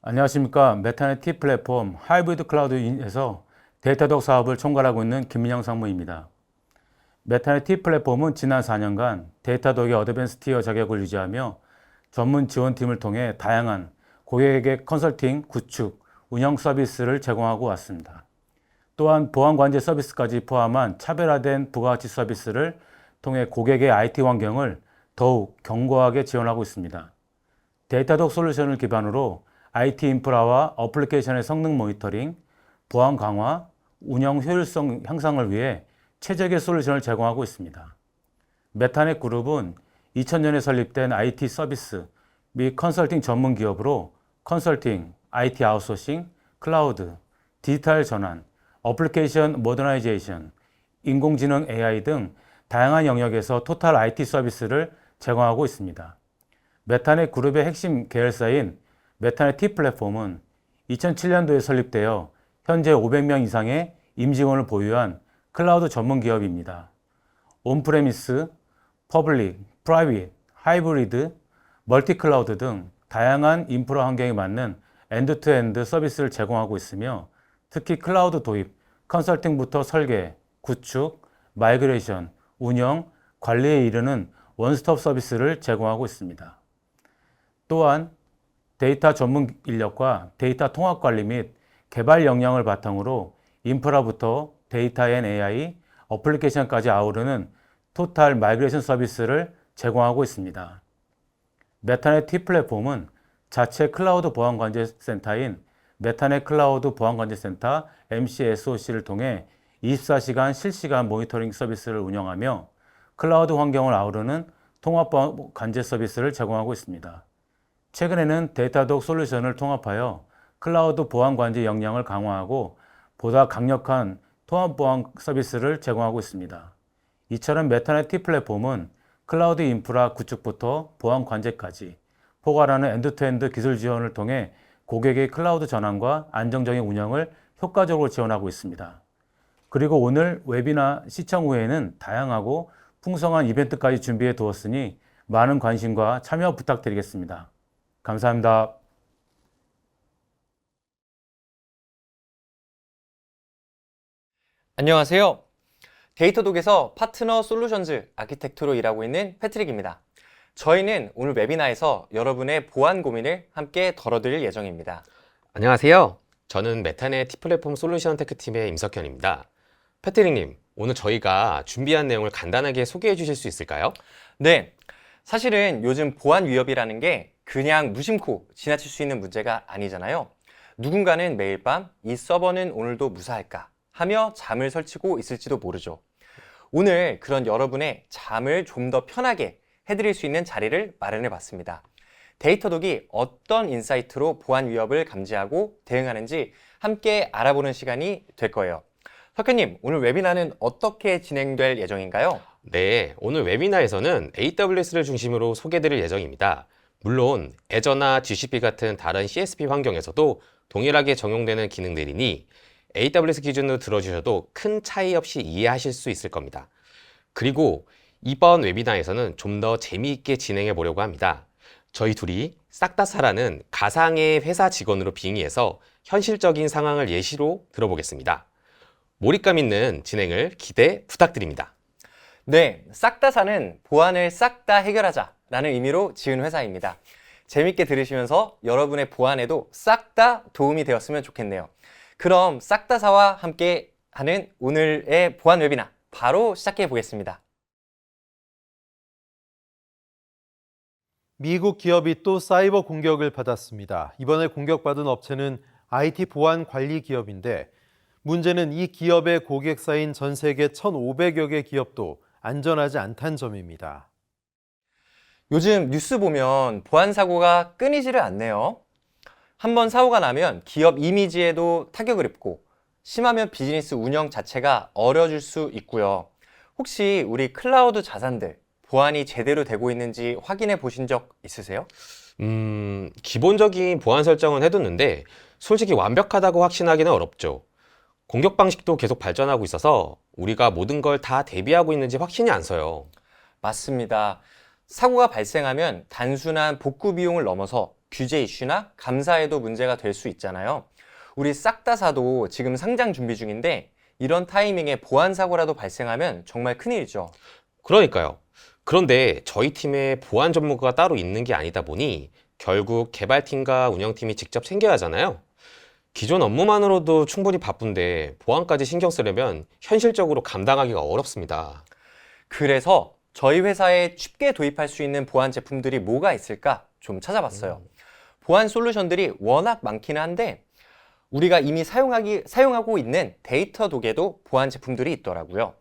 안녕하십니까. 메타넷 T 플랫폼 하이브리드 클라우드에서 데이터독 사업을 총괄하고 있는 김민영 상무입니다. 메타넷 T 플랫폼은 지난 4년간 데이터독의 어드밴스 티어 자격을 유지하며 전문 지원팀을 통해 다양한 고객에게 컨설팅, 구축, 운영 서비스를 제공하고 왔습니다. 또한 보안관제 서비스까지 포함한 차별화된 부가가치 서비스를 통해 고객의 IT 환경을 더욱 견고하게 지원하고 있습니다. 데이터독 솔루션을 기반으로 IT 인프라와 어플리케이션의 성능 모니터링, 보안 강화, 운영 효율성 향상을 위해 최적의 솔루션을 제공하고 있습니다. 메타넷 그룹은 2000년에 설립된 IT 서비스 및 컨설팅 전문 기업으로 컨설팅, IT 아웃소싱, 클라우드, 디지털 전환, 어플리케이션 모더나이제이션, 인공지능 AI 등 다양한 영역에서 토탈 IT 서비스를 제공하고 있습니다. 메타넷 그룹의 핵심 계열사인 메타넷 T 플랫폼은 2007년도에 설립되어 현재 500명 이상의 임직원을 보유한 클라우드 전문 기업입니다. 온프레미스, 퍼블릭, 프라이빗, 하이브리드, 멀티 클라우드 등 다양한 인프라 환경에 맞는 엔드투엔드 서비스를 제공하고 있으며 특히 클라우드 도입, 컨설팅부터 설계, 구축, 마이그레이션, 운영, 관리에 이르는 원스톱 서비스를 제공하고 있습니다. 또한 데이터 전문 인력과 데이터 통합 관리 및 개발 역량을 바탕으로 인프라부터 데이터 앤 AI, 어플리케이션까지 아우르는 토탈 마이그레이션 서비스를 제공하고 있습니다. 메타넷 T 플랫폼은 자체 클라우드 보안관제 센터인 메타넷 클라우드 보안관제센터 MCSOC를 통해 24시간 실시간 모니터링 서비스를 운영하며 클라우드 환경을 아우르는 통합 관제 서비스를 제공하고 있습니다. 최근에는 데이터독 솔루션을 통합하여 클라우드 보안 관제 역량을 강화하고 보다 강력한 통합 보안 서비스를 제공하고 있습니다. 이처럼 메타넷 T 플랫폼은 클라우드 인프라 구축부터 보안 관제까지 포괄하는 엔드투엔드 기술 지원을 통해 고객의 클라우드 전환과 안정적인 운영을 효과적으로 지원하고 있습니다. 그리고 오늘 웨비나 시청 후에는 다양하고 풍성한 이벤트까지 준비해 두었으니 많은 관심과 참여 부탁드리겠습니다. 감사합니다. 안녕하세요. 데이터독에서 파트너 솔루션즈 아키텍트로 일하고 있는 패트릭입니다. 저희는 오늘 웨비나에서 여러분의 보안 고민을 함께 덜어드릴 예정입니다. 안녕하세요. 저는 메타넷 T 플랫폼 솔루션 테크팀의 임석현입니다. 패트릭님, 오늘 저희가 준비한 내용을 간단하게 소개해 주실 수 있을까요? 네, 사실은 요즘 보안 위협이라는 게 그냥 무심코 지나칠 수 있는 문제가 아니잖아요. 누군가는 매일 밤 이 서버는 오늘도 무사할까 하며 잠을 설치고 있을지도 모르죠. 오늘 그런 여러분의 잠을 좀 더 편하게 해드릴 수 있는 자리를 마련해 봤습니다. 데이터독이 어떤 인사이트로 보안 위협을 감지하고 대응하는지 함께 알아보는 시간이 될 거예요. 석현님, 오늘 웨비나는 어떻게 진행될 예정인가요? 네, 오늘 웨비나에서는 AWS를 중심으로 소개드릴 예정입니다. 물론 애저나 GCP 같은 다른 CSP 환경에서도 동일하게 적용되는 기능들이니 AWS 기준으로 들어주셔도 큰 차이 없이 이해하실 수 있을 겁니다. 그리고 이번 웨비나에서는 좀 더 재미있게 진행해 보려고 합니다. 저희 둘이 싹다사라는 가상의 회사 직원으로 빙의해서 현실적인 상황을 예시로 들어보겠습니다. 몰입감 있는 진행을 기대 부탁드립니다. 네, 싹다사는 보안을 싹 다 해결하자 라는 의미로 지은 회사입니다. 재밌게 들으시면서 여러분의 보안에도 싹 다 도움이 되었으면 좋겠네요. 그럼 싹다사와 함께 하는 오늘의 보안 웨비나 바로 시작해 보겠습니다. 미국 기업이 또 사이버 공격을 받았습니다. 이번에 공격받은 업체는 IT 보안 관리 기업인데 문제는 이 기업의 고객사인 전 세계 1,500여 개 기업도 안전하지 않다는 점입니다. 요즘 뉴스 보면 보안 사고가 끊이지를 않네요. 한번 사고가 나면 기업 이미지에도 타격을 입고 심하면 비즈니스 운영 자체가 어려워질 수 있고요. 혹시 우리 클라우드 자산들 보안이 제대로 되고 있는지 확인해 보신 적 있으세요? 기본적인 보안 설정은 해뒀는데 솔직히 완벽하다고 확신하기는 어렵죠. 공격 방식도 계속 발전하고 있어서 우리가 모든 걸 다 대비하고 있는지 확신이 안 서요. 맞습니다. 사고가 발생하면 단순한 복구 비용을 넘어서 규제 이슈나 감사에도 문제가 될 수 있잖아요. 우리 싹다사도 지금 상장 준비 중인데 이런 타이밍에 보안 사고라도 발생하면 정말 큰일이죠. 그러니까요. 그런데 저희 팀에 보안 전문가가 따로 있는 게 아니다 보니 결국 개발팀과 운영팀이 직접 챙겨야 하잖아요. 기존 업무만으로도 충분히 바쁜데 보안까지 신경 쓰려면 현실적으로 감당하기가 어렵습니다. 그래서 저희 회사에 쉽게 도입할 수 있는 보안 제품들이 뭐가 있을까 좀 찾아봤어요. 보안 솔루션들이 워낙 많기는 한데 우리가 이미 사용하고 있는 데이터독에도 보안 제품들이 있더라고요.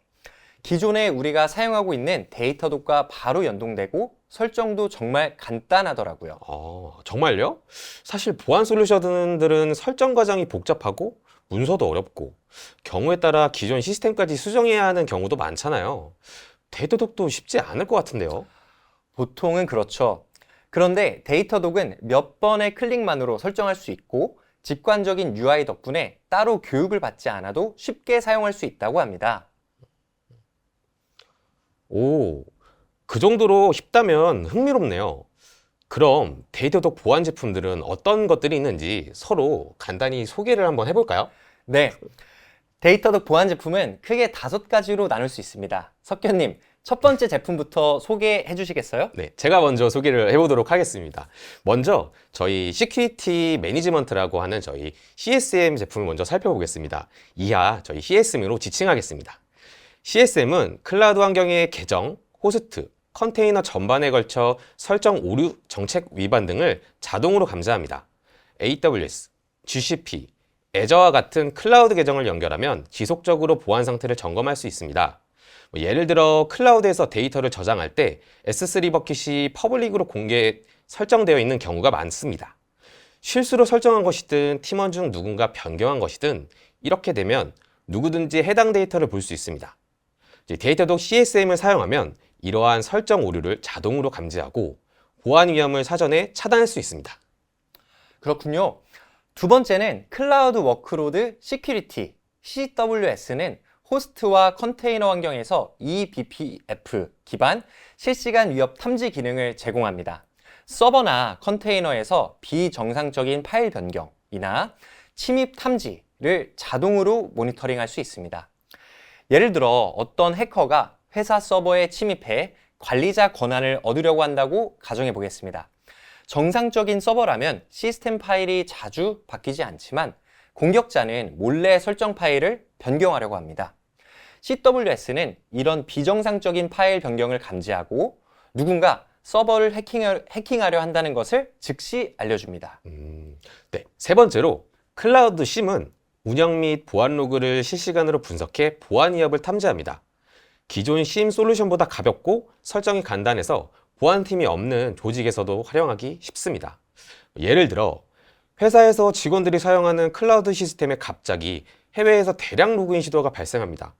기존에 우리가 사용하고 있는 데이터독과 바로 연동되고 설정도 정말 간단하더라고요. 정말요? 사실 보안 솔루션들은 설정 과정이 복잡하고 문서도 어렵고 경우에 따라 기존 시스템까지 수정해야 하는 경우도 많잖아요. 데이터독도 쉽지 않을 것 같은데요. 보통은 그렇죠. 그런데 데이터독은 몇 번의 클릭만으로 설정할 수 있고 직관적인 UI 덕분에 따로 교육을 받지 않아도 쉽게 사용할 수 있다고 합니다. 오, 그 정도로 쉽다면 흥미롭네요. 그럼 데이터독 보안 제품들은 어떤 것들이 있는지 서로 간단히 소개를 한번 해볼까요? 네, 데이터독 보안 제품은 크게 5가지로 나눌 수 있습니다. 석현님, 첫 번째 제품부터 소개해 주시겠어요? 네, 제가 먼저 소개를 해보도록 하겠습니다. 먼저 저희 시큐리티 매니지먼트라고 하는 저희 CSM 제품을 먼저 살펴보겠습니다. 이하 저희 CSM으로 지칭하겠습니다. CSM은 클라우드 환경의 계정, 호스트, 컨테이너 전반에 걸쳐 설정 오류, 정책 위반 등을 자동으로 감지합니다. AWS, GCP, 애저와 같은 클라우드 계정을 연결하면 지속적으로 보안 상태를 점검할 수 있습니다. 예를 들어 클라우드에서 데이터를 저장할 때 S3 버킷이 퍼블릭으로 공개 설정되어 있는 경우가 많습니다. 실수로 설정한 것이든 팀원 중 누군가 변경한 것이든 이렇게 되면 누구든지 해당 데이터를 볼 수 있습니다. 데이터독 CSM을 사용하면 이러한 설정 오류를 자동으로 감지하고 보안 위험을 사전에 차단할 수 있습니다. 그렇군요. 두 번째는 클라우드 워크로드 시큐리티, CWS는 호스트와 컨테이너 환경에서 eBPF 기반 실시간 위협 탐지 기능을 제공합니다. 서버나 컨테이너에서 비정상적인 파일 변경이나 침입 탐지를 자동으로 모니터링할 수 있습니다. 예를 들어 어떤 해커가 회사 서버에 침입해 관리자 권한을 얻으려고 한다고 가정해 보겠습니다. 정상적인 서버라면 시스템 파일이 자주 바뀌지 않지만 공격자는 몰래 설정 파일을 변경하려고 합니다. CWS는 이런 비정상적인 파일 변경을 감지하고 누군가 서버를 해킹하려 한다는 것을 즉시 알려줍니다. 네, 세 번째로 클라우드 심은 운영 및 보안 로그를 실시간으로 분석해 보안 위협을 탐지합니다. 기존 심 솔루션보다 가볍고 설정이 간단해서 보안팀이 없는 조직에서도 활용하기 쉽습니다. 예를 들어 회사에서 직원들이 사용하는 클라우드 시스템에 갑자기 해외에서 대량 로그인 시도가 발생합니다.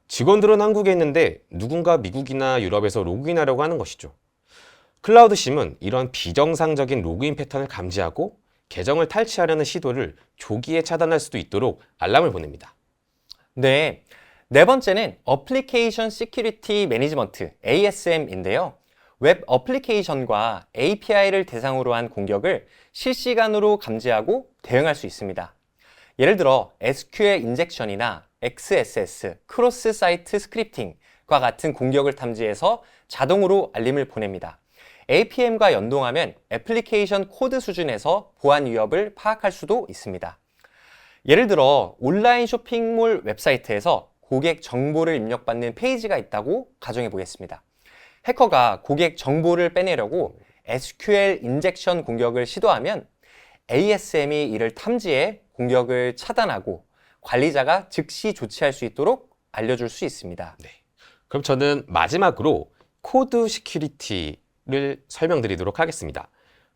직원들은 한국에 있는데 누군가 미국이나 유럽에서 로그인하려고 하는 것이죠. 클라우드 심은 이런 비정상적인 로그인 패턴을 감지하고 계정을 탈취하려는 시도를 조기에 차단할 수도 있도록 알람을 보냅니다. 네, 네 번째는 어플리케이션 시큐리티 매니지먼트 ASM인데요. 웹 어플리케이션과 API를 대상으로 한 공격을 실시간으로 감지하고 대응할 수 있습니다. 예를 들어 SQL 인젝션이나 XSS, 크로스 사이트 스크립팅과 같은 공격을 탐지해서 자동으로 알림을 보냅니다. APM과 연동하면 애플리케이션 코드 수준에서 보안 위협을 파악할 수도 있습니다. 예를 들어 온라인 쇼핑몰 웹사이트에서 고객 정보를 입력받는 페이지가 있다고 가정해 보겠습니다. 해커가 고객 정보를 빼내려고 SQL 인젝션 공격을 시도하면 ASM이 이를 탐지해 공격을 차단하고 관리자가 즉시 조치할 수 있도록 알려줄 수 있습니다. 네. 그럼 저는 마지막으로 코드 시큐리티를 설명드리도록 하겠습니다.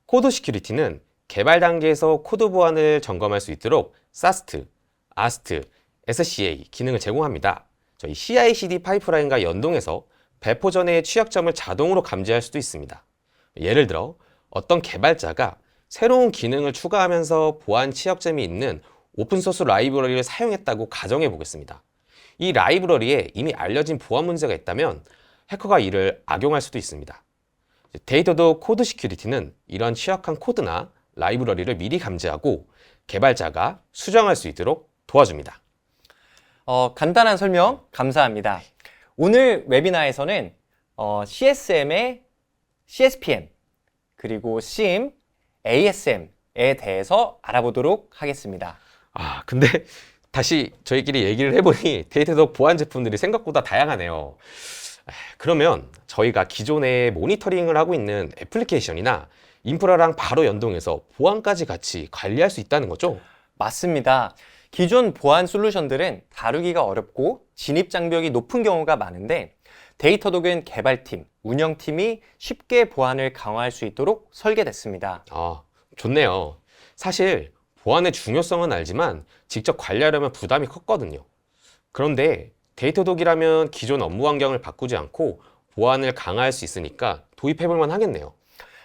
코드 시큐리티는 개발 단계에서 코드 보안을 점검할 수 있도록 SAST, AST, SCA 기능을 제공합니다. 저희 CI/CD 파이프라인과 연동해서 배포 전의 취약점을 자동으로 감지할 수도 있습니다. 예를 들어 어떤 개발자가 새로운 기능을 추가하면서 보안 취약점이 있는 오픈소스 라이브러리를 사용했다고 가정해 보겠습니다. 이 라이브러리에 이미 알려진 보안 문제가 있다면 해커가 이를 악용할 수도 있습니다. 데이터독 코드 시큐리티는 이런 취약한 코드나 라이브러리를 미리 감지하고 개발자가 수정할 수 있도록 도와줍니다. 간단한 설명 감사합니다. 오늘 웨비나에서는 CSM의 CSPM, 그리고 SIEM, ASM에 대해서 알아보도록 하겠습니다. 근데 다시 저희끼리 얘기를 해보니 데이터독 보안 제품들이 생각보다 다양하네요. 그러면 저희가 기존에 모니터링을 하고 있는 애플리케이션이나 인프라랑 바로 연동해서 보안까지 같이 관리할 수 있다는 거죠? 맞습니다. 기존 보안 솔루션들은 다루기가 어렵고 진입 장벽이 높은 경우가 많은데 데이터독은 개발팀, 운영팀이 쉽게 보안을 강화할 수 있도록 설계됐습니다. 좋네요. 사실 보안의 중요성은 알지만 직접 관리하려면 부담이 컸거든요. 그런데 데이터독이라면 기존 업무 환경을 바꾸지 않고 보안을 강화할 수 있으니까 도입해볼 만 하겠네요.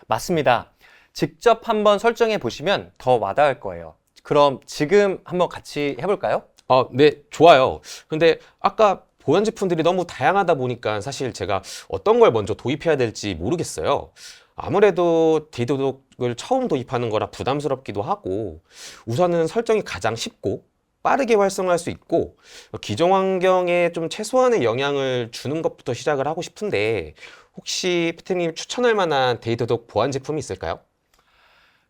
맞습니다. 직접 한번 설정해 보시면 더 와닿을 거예요. 그럼 지금 한번 같이 해볼까요? 네, 좋아요. 근데 아까 보안 제품들이 너무 다양하다 보니까 사실 제가 어떤 걸 먼저 도입해야 될지 모르겠어요. 아무래도 데이터독을 처음 도입하는 거라 부담스럽기도 하고 우선은 설정이 가장 쉽고 빠르게 활성화할 수 있고 기존 환경에 좀 최소한의 영향을 주는 것부터 시작을 하고 싶은데 혹시 피트님 추천할 만한 데이터독 보안 제품이 있을까요?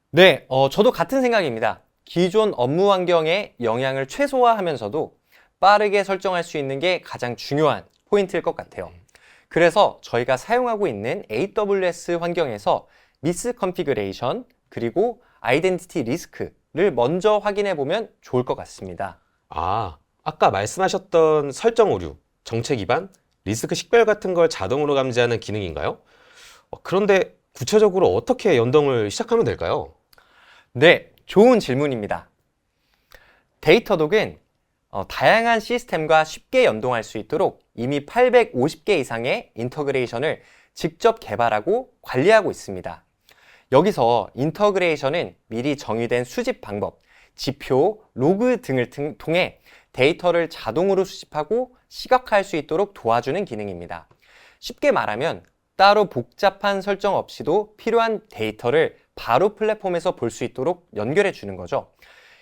네, 저도 같은 생각입니다. 기존 업무 환경에 영향을 최소화하면서도 빠르게 설정할 수 있는 게 가장 중요한 포인트일 것 같아요. 그래서 저희가 사용하고 있는 AWS 환경에서 미스 컨피그레이션 그리고 아이덴티티 리스크를 먼저 확인해 보면 좋을 것 같습니다. 아까 말씀하셨던 설정 오류, 정책 위반, 리스크 식별 같은 걸 자동으로 감지하는 기능인가요? 그런데 구체적으로 어떻게 연동을 시작하면 될까요? 네, 좋은 질문입니다. 데이터독은 다양한 시스템과 쉽게 연동할 수 있도록 이미 850개 이상의 인터그레이션을 직접 개발하고 관리하고 있습니다. 여기서 인터그레이션은 미리 정의된 수집 방법, 지표, 로그 등을 통해 데이터를 자동으로 수집하고 시각화할 수 있도록 도와주는 기능입니다. 쉽게 말하면 따로 복잡한 설정 없이도 필요한 데이터를 바로 플랫폼에서 볼 수 있도록 연결해 주는 거죠.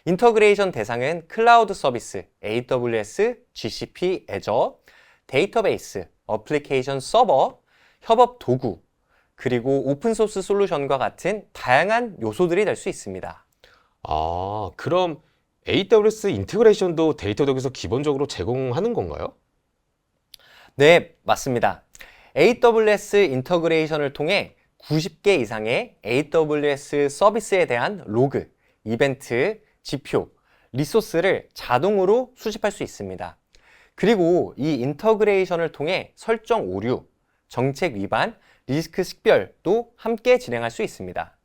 인터그레이션 대상은 클라우드 서비스, AWS, GCP, 애저, 데이터베이스, 어플리케이션 서버, 협업 도구, 그리고 오픈소스 솔루션과 같은 다양한 요소들이 될 수 있습니다. 그럼 AWS 인테그레이션도 데이터독에서 기본적으로 제공하는 건가요? 네, 맞습니다. AWS 인터그레이션을 통해 90개 이상의 AWS 서비스에 대한 로그, 이벤트, 지표, 리소스를 자동으로 수집할 수 있습니다. 그리고 이 인터그레이션을 통해 설정 오류, 정책 위반, 리스크 식별도 함께 진행할 수 있습니다.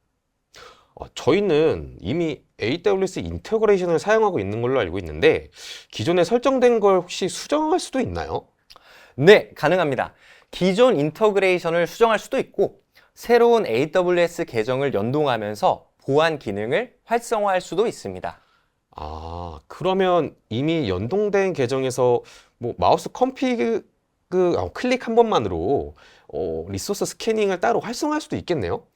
저희는 이미 AWS 인테그레이션을 사용하고 있는 걸로 알고 있는데 기존에 설정된 걸 혹시 수정할 수도 있나요? 네, 가능합니다. 기존 인터그레이션을 수정할 수도 있고 새로운 AWS 계정을 연동하면서 보안 기능을 활성화할 수도 있습니다. 그러면 이미 연동된 계정에서 마우스 컨피그 클릭 한 번만으로 리소스 스캐닝을 따로 활성화할 수도 있겠네요?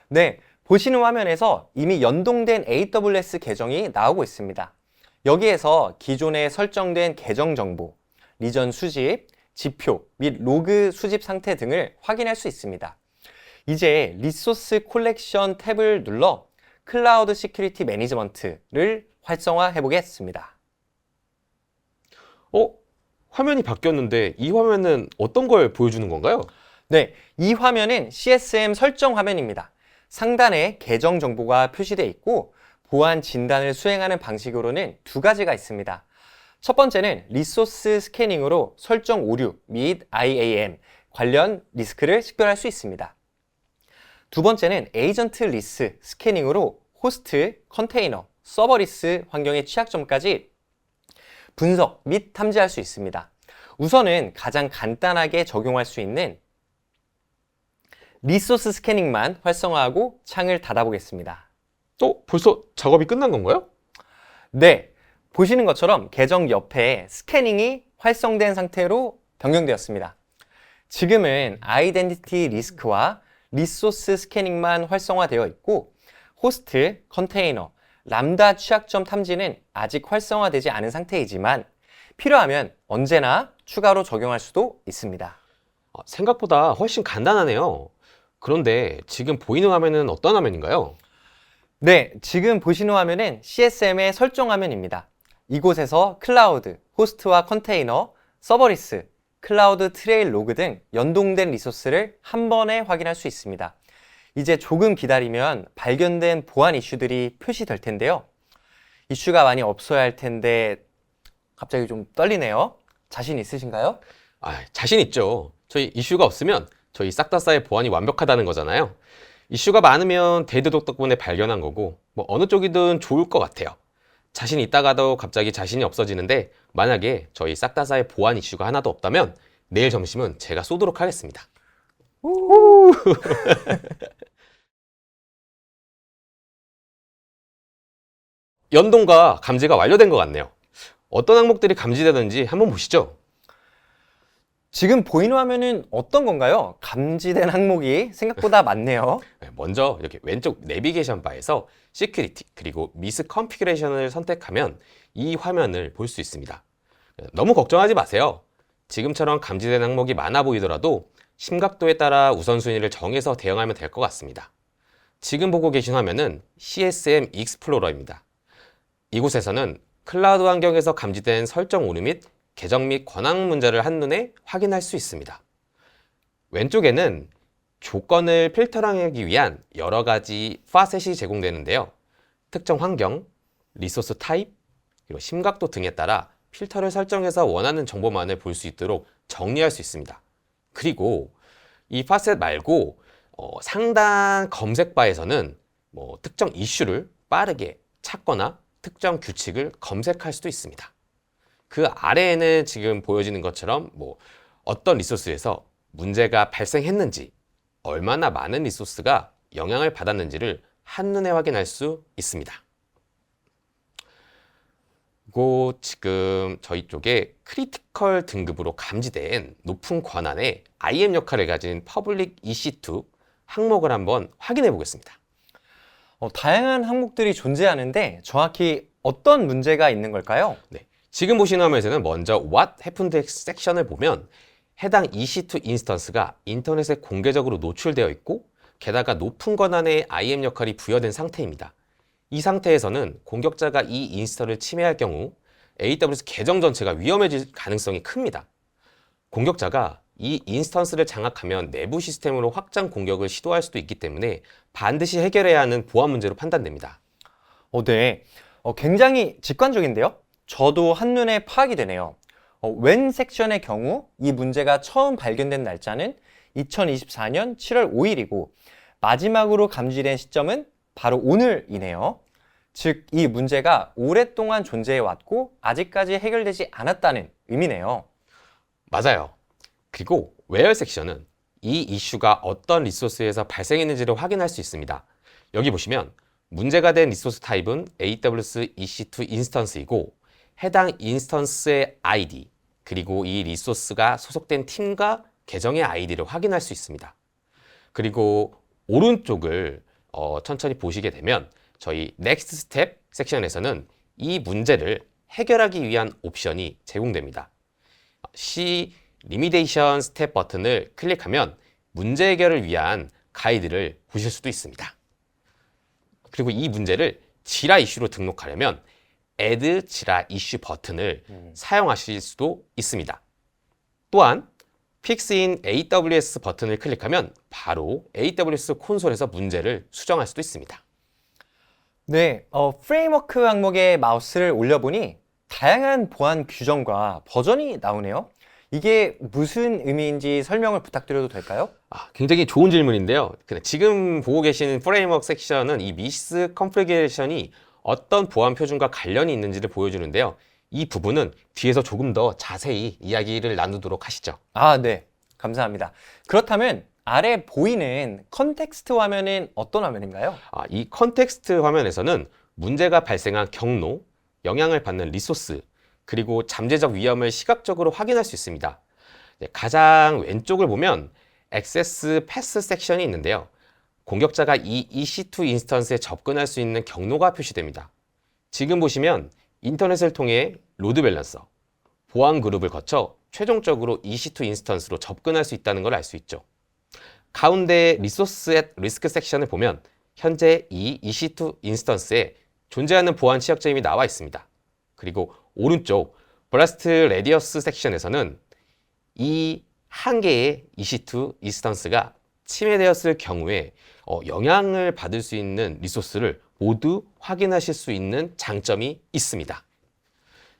네, 보시는 화면에서 이미 연동된 AWS 계정이 나오고 있습니다. 여기에서 기존에 설정된 계정 정보, 리전 수집, 지표 및 로그 수집 상태 등을 확인할 수 있습니다. 이제 리소스 콜렉션 탭을 눌러 클라우드 시큐리티 매니지먼트를 활성화해 보겠습니다. 화면이 바뀌었는데 이 화면은 어떤 걸 보여주는 건가요? 네, 이 화면은 CSM 설정 화면입니다. 상단에 계정 정보가 표시되어 있고 보안 진단을 수행하는 방식으로는 두 가지가 있습니다. 첫 번째는 리소스 스캐닝으로 설정 오류 및 IAM 관련 리스크를 식별할 수 있습니다. 두 번째는 에이전트 리스 스캐닝으로 호스트, 컨테이너, 서버리스 환경의 취약점까지 분석 및 탐지할 수 있습니다. 우선은 가장 간단하게 적용할 수 있는 리소스 스캐닝만 활성화하고 창을 닫아보겠습니다. 벌써 작업이 끝난 건가요? 네, 보시는 것처럼 계정 옆에 스캐닝이 활성된 상태로 변경되었습니다. 지금은 아이덴티티 리스크와 리소스 스캐닝만 활성화되어 있고 호스트, 컨테이너, 람다 취약점 탐지는 아직 활성화되지 않은 상태이지만 필요하면 언제나 추가로 적용할 수도 있습니다. 생각보다 훨씬 간단하네요. 그런데 지금 보이는 화면은 어떤 화면인가요? 네, 지금 보시는 화면은 CSM의 설정 화면입니다. 이곳에서 클라우드, 호스트와 컨테이너, 서버리스, 클라우드 트레일 로그 등 연동된 리소스를 한 번에 확인할 수 있습니다. 이제 조금 기다리면 발견된 보안 이슈들이 표시될 텐데요. 이슈가 많이 없어야 할 텐데 갑자기 좀 떨리네요. 자신 있으신가요? 자신 있죠. 저희 이슈가 없으면 저희 싹다사의 보안이 완벽하다는 거잖아요. 이슈가 많으면 데이터독 덕분에 발견한 거고 뭐 어느 쪽이든 좋을 것 같아요. 자신 있다가도 갑자기 자신이 없어지는데 만약에 저희 싹다사의 보안 이슈가 하나도 없다면 내일 점심은 제가 쏘도록 하겠습니다. 연동과 감지가 완료된 것 같네요. 어떤 항목들이 감지되는지 한번 보시죠. 지금 보이는 화면은 어떤 건가요? 감지된 항목이 생각보다 많네요. 먼저 이렇게 왼쪽 내비게이션 바에서 시큐리티 그리고 미스 컨피그레이션을 선택하면 이 화면을 볼 수 있습니다. 너무 걱정하지 마세요. 지금처럼 감지된 항목이 많아 보이더라도 심각도에 따라 우선순위를 정해서 대응하면 될 것 같습니다. 지금 보고 계신 화면은 CSM 익스플로러입니다. 이곳에서는 클라우드 환경에서 감지된 설정 오류 및 계정 및 권한 문제를 한눈에 확인할 수 있습니다. 왼쪽에는 조건을 필터링하기 위한 여러 가지 파셋이 제공되는데요. 특정 환경, 리소스 타입, 그리고 심각도 등에 따라 필터를 설정해서 원하는 정보만을 볼 수 있도록 정리할 수 있습니다. 그리고 이 파셋 말고 상단 검색 바에서는 특정 이슈를 빠르게 찾거나 특정 규칙을 검색할 수도 있습니다. 그 아래에는 지금 보여지는 것처럼 어떤 리소스에서 문제가 발생했는지, 얼마나 많은 리소스가 영향을 받았는지를 한눈에 확인할 수 있습니다. 그리고 지금 저희 쪽에 크리티컬 등급으로 감지된 높은 권한의 IAM 역할을 가진 퍼블릭 EC2 항목을 한번 확인해 보겠습니다. 다양한 항목들이 존재하는데 정확히 어떤 문제가 있는 걸까요? 네, 지금 보시는 화면에서는 먼저 What happened 섹션을 보면 해당 EC2 인스턴스가 인터넷에 공개적으로 노출되어 있고 게다가 높은 권한의 IAM 역할이 부여된 상태입니다. 이 상태에서는 공격자가 이 인스턴을 침해할 경우 AWS 계정 전체가 위험해질 가능성이 큽니다. 공격자가 이 인스턴스를 장악하면 내부 시스템으로 확장 공격을 시도할 수도 있기 때문에 반드시 해결해야 하는 보안 문제로 판단됩니다. 네. 굉장히 직관적인데요? 저도 한눈에 파악이 되네요. when 섹션의 경우 이 문제가 처음 발견된 날짜는 2024년 7월 5일이고 마지막으로 감지된 시점은 바로 오늘이네요. 즉, 이 문제가 오랫동안 존재해 왔고 아직까지 해결되지 않았다는 의미네요. 맞아요. 그리고 where 섹션은 이 이슈가 어떤 리소스에서 발생했는지를 확인할 수 있습니다. 여기 보시면 문제가 된 리소스 타입은 AWS EC2 인스턴스이고 해당 인스턴스의 ID 그리고 이 리소스가 소속된 팀과 계정의 아이디를 확인할 수 있습니다. 그리고 오른쪽을 천천히 보시게 되면 저희 Next Step 섹션에서는 이 문제를 해결하기 위한 옵션이 제공됩니다. C Remediation Step 버튼을 클릭하면 문제 해결을 위한 가이드를 보실 수도 있습니다. 그리고 이 문제를 지라 이슈로 등록하려면 Add 지라 이슈 버튼을 사용하실 수도 있습니다. 또한 Fix in AWS 버튼을 클릭하면 바로 AWS 콘솔에서 문제를 수정할 수도 있습니다. 네, 프레임워크 항목에 마우스를 올려보니 다양한 보안 규정과 버전이 나오네요. 이게 무슨 의미인지 설명을 부탁드려도 될까요? 굉장히 좋은 질문인데요. 지금 보고 계시는 프레임워크 섹션은 이 미스 컨피그레이션이 어떤 보안 표준과 관련이 있는지를 보여주는데요. 이 부분은 뒤에서 조금 더 자세히 이야기를 나누도록 하시죠. 네. 감사합니다. 그렇다면 아래 보이는 컨텍스트 화면은 어떤 화면인가요? 이 컨텍스트 화면에서는 문제가 발생한 경로, 영향을 받는 리소스, 그리고 잠재적 위험을 시각적으로 확인할 수 있습니다. 가장 왼쪽을 보면 액세스 패스 섹션이 있는데요. 공격자가 이 EC2 인스턴스에 접근할 수 있는 경로가 표시됩니다. 지금 보시면 인터넷을 통해 로드 밸런서, 보안 그룹을 거쳐 최종적으로 EC2 인스턴스로 접근할 수 있다는 걸 알 수 있죠. 가운데 리소스 앳 리스크 섹션을 보면 현재 이 EC2 인스턴스에 존재하는 보안 취약점이 나와 있습니다. 그리고 오른쪽 블라스트 레디어스 섹션에서는 이 한 개의 EC2 인스턴스가 침해되었을 경우에 영향을 받을 수 있는 리소스를 모두 확인하실 수 있는 장점이 있습니다.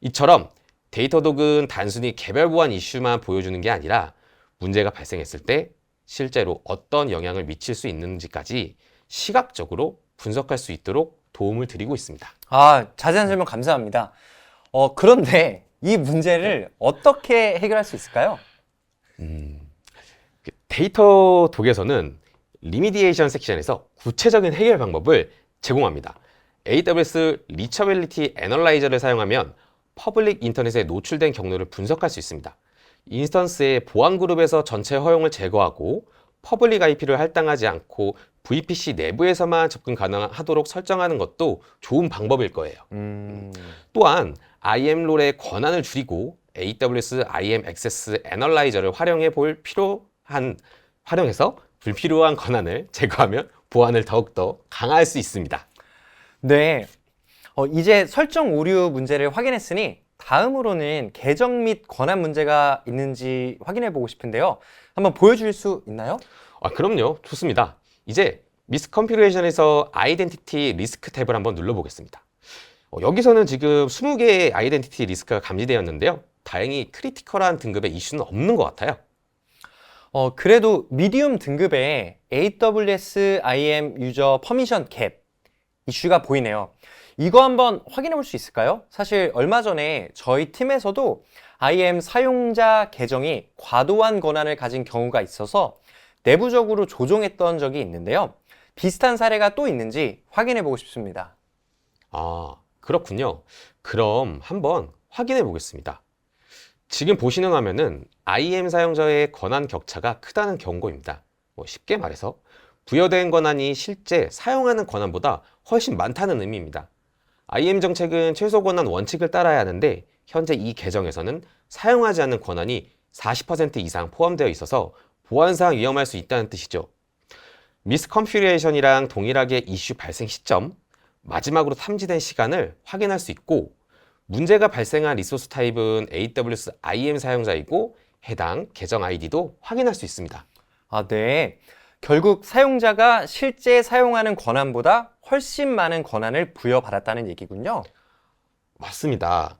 이처럼 데이터독은 단순히 개별 보안 이슈만 보여주는 게 아니라 문제가 발생했을 때 실제로 어떤 영향을 미칠 수 있는지까지 시각적으로 분석할 수 있도록 도움을 드리고 있습니다. 자세한 설명 감사합니다. 그런데 이 문제를 어떻게 해결할 수 있을까요? 데이터 독에서는 리미디에이션 섹션에서 구체적인 해결 방법을 제공합니다. AWS 리처빌리티 애널라이저를 사용하면 퍼블릭 인터넷에 노출된 경로를 분석할 수 있습니다. 인스턴스의 보안 그룹에서 전체 허용을 제거하고 퍼블릭 IP를 할당하지 않고 VPC 내부에서만 접근 가능하도록 설정하는 것도 좋은 방법일 거예요. 또한 IAM 롤의 권한을 줄이고 AWS IAM 액세스 애널라이저를 활용해서 불필요한 권한을 제거하면 보안을 더욱더 강화할 수 있습니다. 네. 이제 설정 오류 문제를 확인했으니 다음으로는 계정 및 권한 문제가 있는지 확인해 보고 싶은데요. 한번 보여줄 수 있나요? 그럼요. 좋습니다. 이제 미스컨피그레이션에서 아이덴티티 리스크 탭을 한번 눌러보겠습니다. 여기서는 지금 20개의 아이덴티티 리스크가 감지되었는데요. 다행히 크리티컬한 등급의 이슈는 없는 것 같아요. 그래도 미디움 등급의 AWS IAM 유저 퍼미션 갭 이슈가 보이네요. 이거 한번 확인해 볼 수 있을까요? 사실 얼마 전에 저희 팀에서도 IAM 사용자 계정이 과도한 권한을 가진 경우가 있어서 내부적으로 조정했던 적이 있는데요. 비슷한 사례가 또 있는지 확인해 보고 싶습니다. 그렇군요. 그럼 한번 확인해 보겠습니다. 지금 보시는 화면은 IAM 사용자의 권한 격차가 크다는 경고입니다. 쉽게 말해서 부여된 권한이 실제 사용하는 권한보다 훨씬 많다는 의미입니다. IAM 정책은 최소 권한 원칙을 따라야 하는데 현재 이 계정에서는 사용하지 않는 권한이 40% 이상 포함되어 있어서 보안상 위험할 수 있다는 뜻이죠. 미스컨피그레이션이랑 동일하게 이슈 발생 시점, 마지막으로 탐지된 시간을 확인할 수 있고 문제가 발생한 리소스 타입은 AWS IAM 사용자이고 해당 계정 아이디도 확인할 수 있습니다. 네. 결국 사용자가 실제 사용하는 권한보다 훨씬 많은 권한을 부여받았다는 얘기군요. 맞습니다.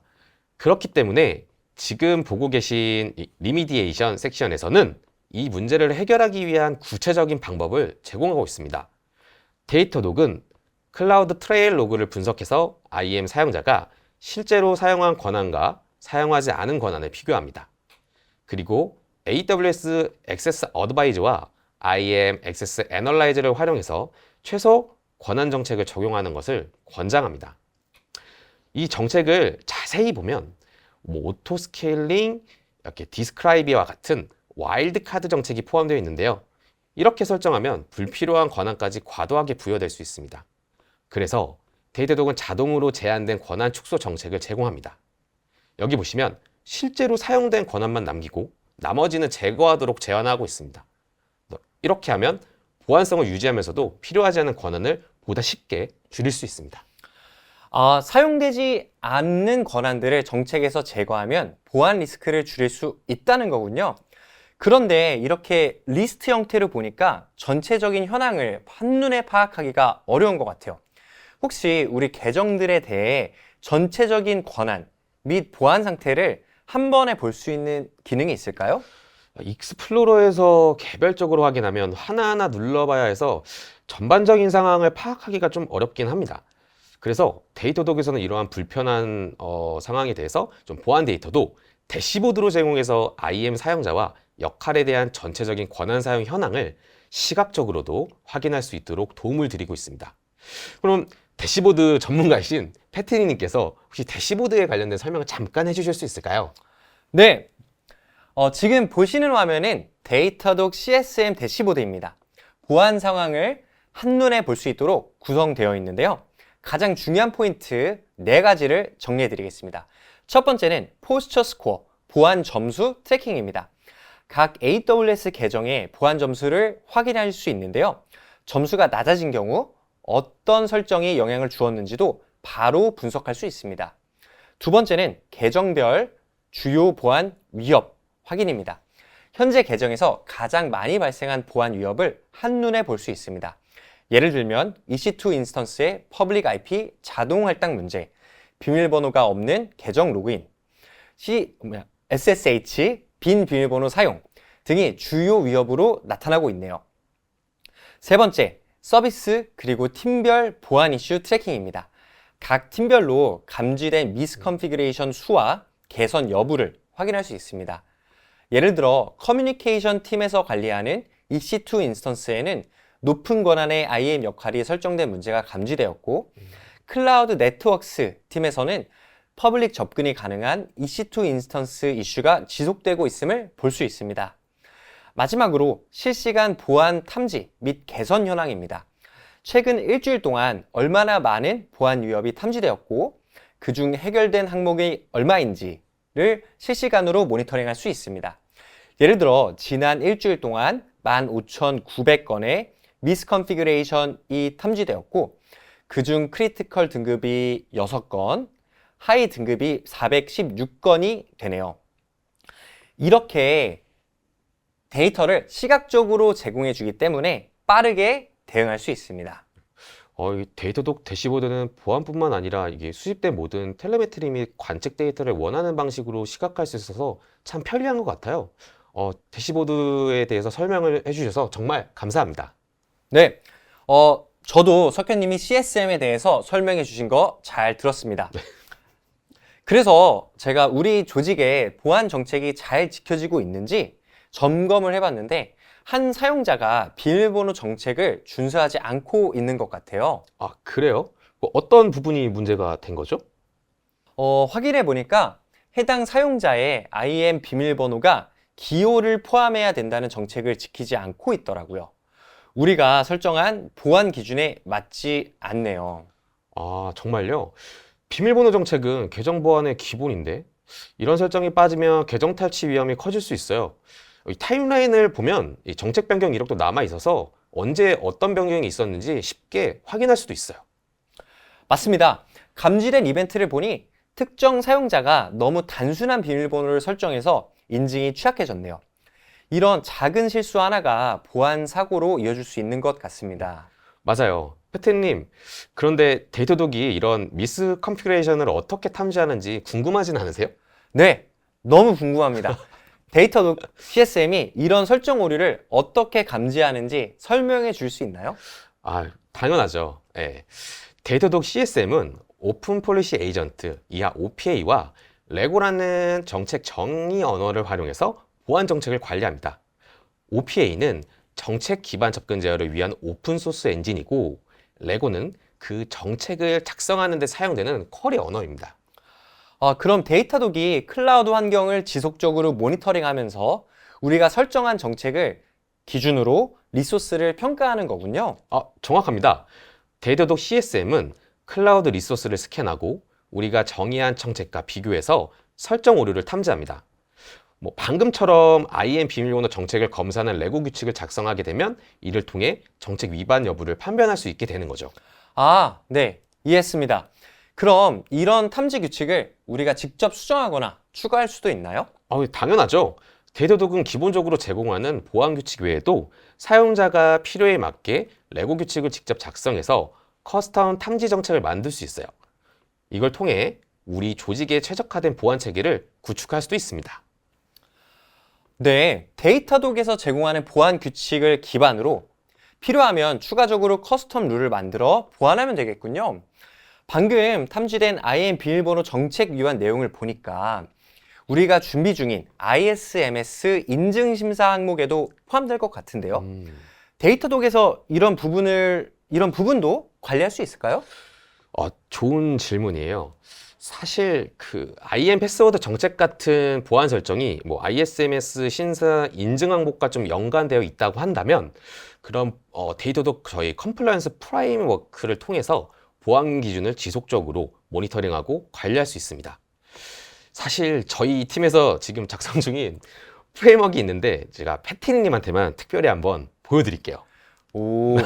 그렇기 때문에 지금 보고 계신 이 리미디에이션 섹션에서는 이 문제를 해결하기 위한 구체적인 방법을 제공하고 있습니다. 데이터독은 클라우드 트레일 로그를 분석해서 IAM 사용자가 실제로 사용한 권한과 사용하지 않은 권한을 비교합니다. 그리고 AWS 액세스 어드바이저와 IAM 액세스 애널라이저를 활용해서 최소 권한 정책을 적용하는 것을 권장합니다. 이 정책을 자세히 보면 오토 스케일링, 이렇게 디스크라이비와 같은 와일드 카드 정책이 포함되어 있는데요. 이렇게 설정하면 불필요한 권한까지 과도하게 부여될 수 있습니다. 그래서 데이터독은 자동으로 제한된 권한 축소 정책을 제공합니다. 여기 보시면 실제로 사용된 권한만 남기고 나머지는 제거하도록 제한하고 있습니다. 이렇게 하면 보안성을 유지하면서도 필요하지 않은 권한을 보다 쉽게 줄일 수 있습니다. 사용되지 않는 권한들을 정책에서 제거하면 보안 리스크를 줄일 수 있다는 거군요. 그런데 이렇게 리스트 형태로 보니까 전체적인 현황을 한눈에 파악하기가 어려운 것 같아요. 혹시 우리 계정들에 대해 전체적인 권한 및 보안 상태를 한 번에 볼 수 있는 기능이 있을까요? 익스플로러에서 개별적으로 확인하면 하나하나 눌러봐야 해서 전반적인 상황을 파악하기가 좀 어렵긴 합니다. 그래서 데이터독에서는 이러한 불편한 상황에 대해서 좀 보안 데이터도 대시보드로 제공해서 IAM 사용자와 역할에 대한 전체적인 권한 사용 현황을 시각적으로도 확인할 수 있도록 도움을 드리고 있습니다. 그럼 대시보드 전문가이신 패트리님께서 혹시 대시보드에 관련된 설명을 잠깐 해주실 수 있을까요? 네. 지금 보시는 화면은 데이터독 CSM 대시보드입니다. 보안 상황을 한눈에 볼 수 있도록 구성되어 있는데요. 가장 중요한 포인트 4가지를 정리해 드리겠습니다. 첫 번째는 포스처 스코어, 보안 점수 트래킹입니다. 각 AWS 계정의 보안 점수를 확인할 수 있는데요. 점수가 낮아진 경우 어떤 설정이 영향을 주었는지도 바로 분석할 수 있습니다. 두 번째는 계정별 주요 보안 위협 확인입니다. 현재 계정에서 가장 많이 발생한 보안 위협을 한눈에 볼 수 있습니다. 예를 들면 EC2 인스턴스의 퍼블릭 IP 자동 할당 문제, 비밀번호가 없는 계정 로그인, SSH 빈 비밀번호 사용 등이 주요 위협으로 나타나고 있네요. 세 번째, 서비스 그리고 팀별 보안 이슈 트래킹입니다. 각 팀별로 감지된 미스컨피그레이션 수와 개선 여부를 확인할 수 있습니다. 예를 들어 커뮤니케이션 팀에서 관리하는 EC2 인스턴스에는 높은 권한의 IAM 역할이 설정된 문제가 감지되었고, 클라우드 네트워크스 팀에서는 퍼블릭 접근이 가능한 EC2 인스턴스 이슈가 지속되고 있음을 볼 수 있습니다. 마지막으로 실시간 보안 탐지 및 개선 현황입니다. 최근 일주일 동안 얼마나 많은 보안 위협이 탐지되었고 그중 해결된 항목이 얼마인지를 실시간으로 모니터링할 수 있습니다. 예를 들어 지난 일주일 동안 15,900건의 미스컨피그레이션이 탐지되었고 그중 크리티컬 등급이 6건, 하이 등급이 416건이 되네요. 이렇게 데이터를 시각적으로 제공해 주기 때문에 빠르게 대응할 수 있습니다. 이 데이터독 대시보드는 보안뿐만 아니라 이게 수집된 모든 텔레메트리 및 관측 데이터를 원하는 방식으로 시각화할 수 있어서 참 편리한 것 같아요. 대시보드에 대해서 설명을 해주셔서 정말 감사합니다. 네, 저도 석현님이 CSM에 대해서 설명해 주신 거 잘 들었습니다. 그래서 제가 우리 조직의 보안 정책이 잘 지켜지고 있는지 점검을 해봤는데 한 사용자가 비밀번호 정책을 준수하지 않고 있는 것 같아요. 아, 그래요? 어떤 부분이 문제가 된 거죠? 확인해 보니까 해당 사용자의 IAM 비밀번호가 기호를 포함해야 된다는 정책을 지키지 않고 있더라고요. 우리가 설정한 보안 기준에 맞지 않네요. 아, 정말요? 비밀번호 정책은 계정 보안의 기본인데 이런 설정이 빠지면 계정 탈취 위험이 커질 수 있어요. 이 타임라인을 보면 이 정책 변경 이력도 남아 있어서 언제 어떤 변경이 있었는지 쉽게 확인할 수도 있어요. 맞습니다. 감지된 이벤트를 보니 특정 사용자가 너무 단순한 비밀번호를 설정해서 인증이 취약해졌네요. 이런 작은 실수 하나가 보안 사고로 이어질 수 있는 것 같습니다. 맞아요. 패트님, 그런데 데이터독이 이런 미스 컨피그레이션을 어떻게 탐지하는지 궁금하진 않으세요? 네, 너무 궁금합니다. 데이터독 CSM이 이런 설정 오류를 어떻게 감지하는지 설명해 줄 수 있나요? 아, 당연하죠. 예. 데이터독 CSM은 오픈 폴리시 에이전트, 이하 OPA와 레고라는 정책 정의 언어를 활용해서 보안 정책을 관리합니다. OPA는 정책 기반 접근 제어를 위한 오픈소스 엔진이고, 레고는 그 정책을 작성하는 데 사용되는 쿼리 언어입니다. 그럼 데이터독이 클라우드 환경을 지속적으로 모니터링하면서 우리가 설정한 정책을 기준으로 리소스를 평가하는 거군요. 정확합니다. 데이터독 CSM은 클라우드 리소스를 스캔하고 우리가 정의한 정책과 비교해서 설정 오류를 탐지합니다. 방금처럼 IAM 비밀번호 정책을 검사하는 레고 규칙을 작성하게 되면 이를 통해 정책 위반 여부를 판별할 수 있게 되는 거죠. 네, 이해했습니다. 그럼 이런 탐지 규칙을 우리가 직접 수정하거나 추가할 수도 있나요? 당연하죠. 데이터독은 기본적으로 제공하는 보안 규칙 외에도 사용자가 필요에 맞게 레고 규칙을 직접 작성해서 커스텀 탐지 정책을 만들 수 있어요. 이걸 통해 우리 조직에 최적화된 보안 체계를 구축할 수도 있습니다. 네, 데이터독에서 제공하는 보안 규칙을 기반으로 필요하면 추가적으로 커스텀 룰을 만들어 보완하면 되겠군요. 방금 탐지된 IAM 비밀번호 정책 위반 내용을 보니까 우리가 준비 중인 ISMS 인증심사 항목에도 포함될 것 같은데요. 데이터독에서 이런 부분도 관리할 수 있을까요? 좋은 질문이에요. 사실 그 IM 패스워드 정책 같은 보안 설정이 뭐 ISMS 신사 인증 항목과 좀 연관되어 있다고 한다면 그럼 데이터독 저희 컴플라이언스 프레임워크를 통해서 보안 기준을 지속적으로 모니터링하고 관리할 수 있습니다. 사실 저희 팀에서 지금 작성 중인 프레임워크가 있는데 제가 패티님한테만 특별히 한번 보여드릴게요. 오,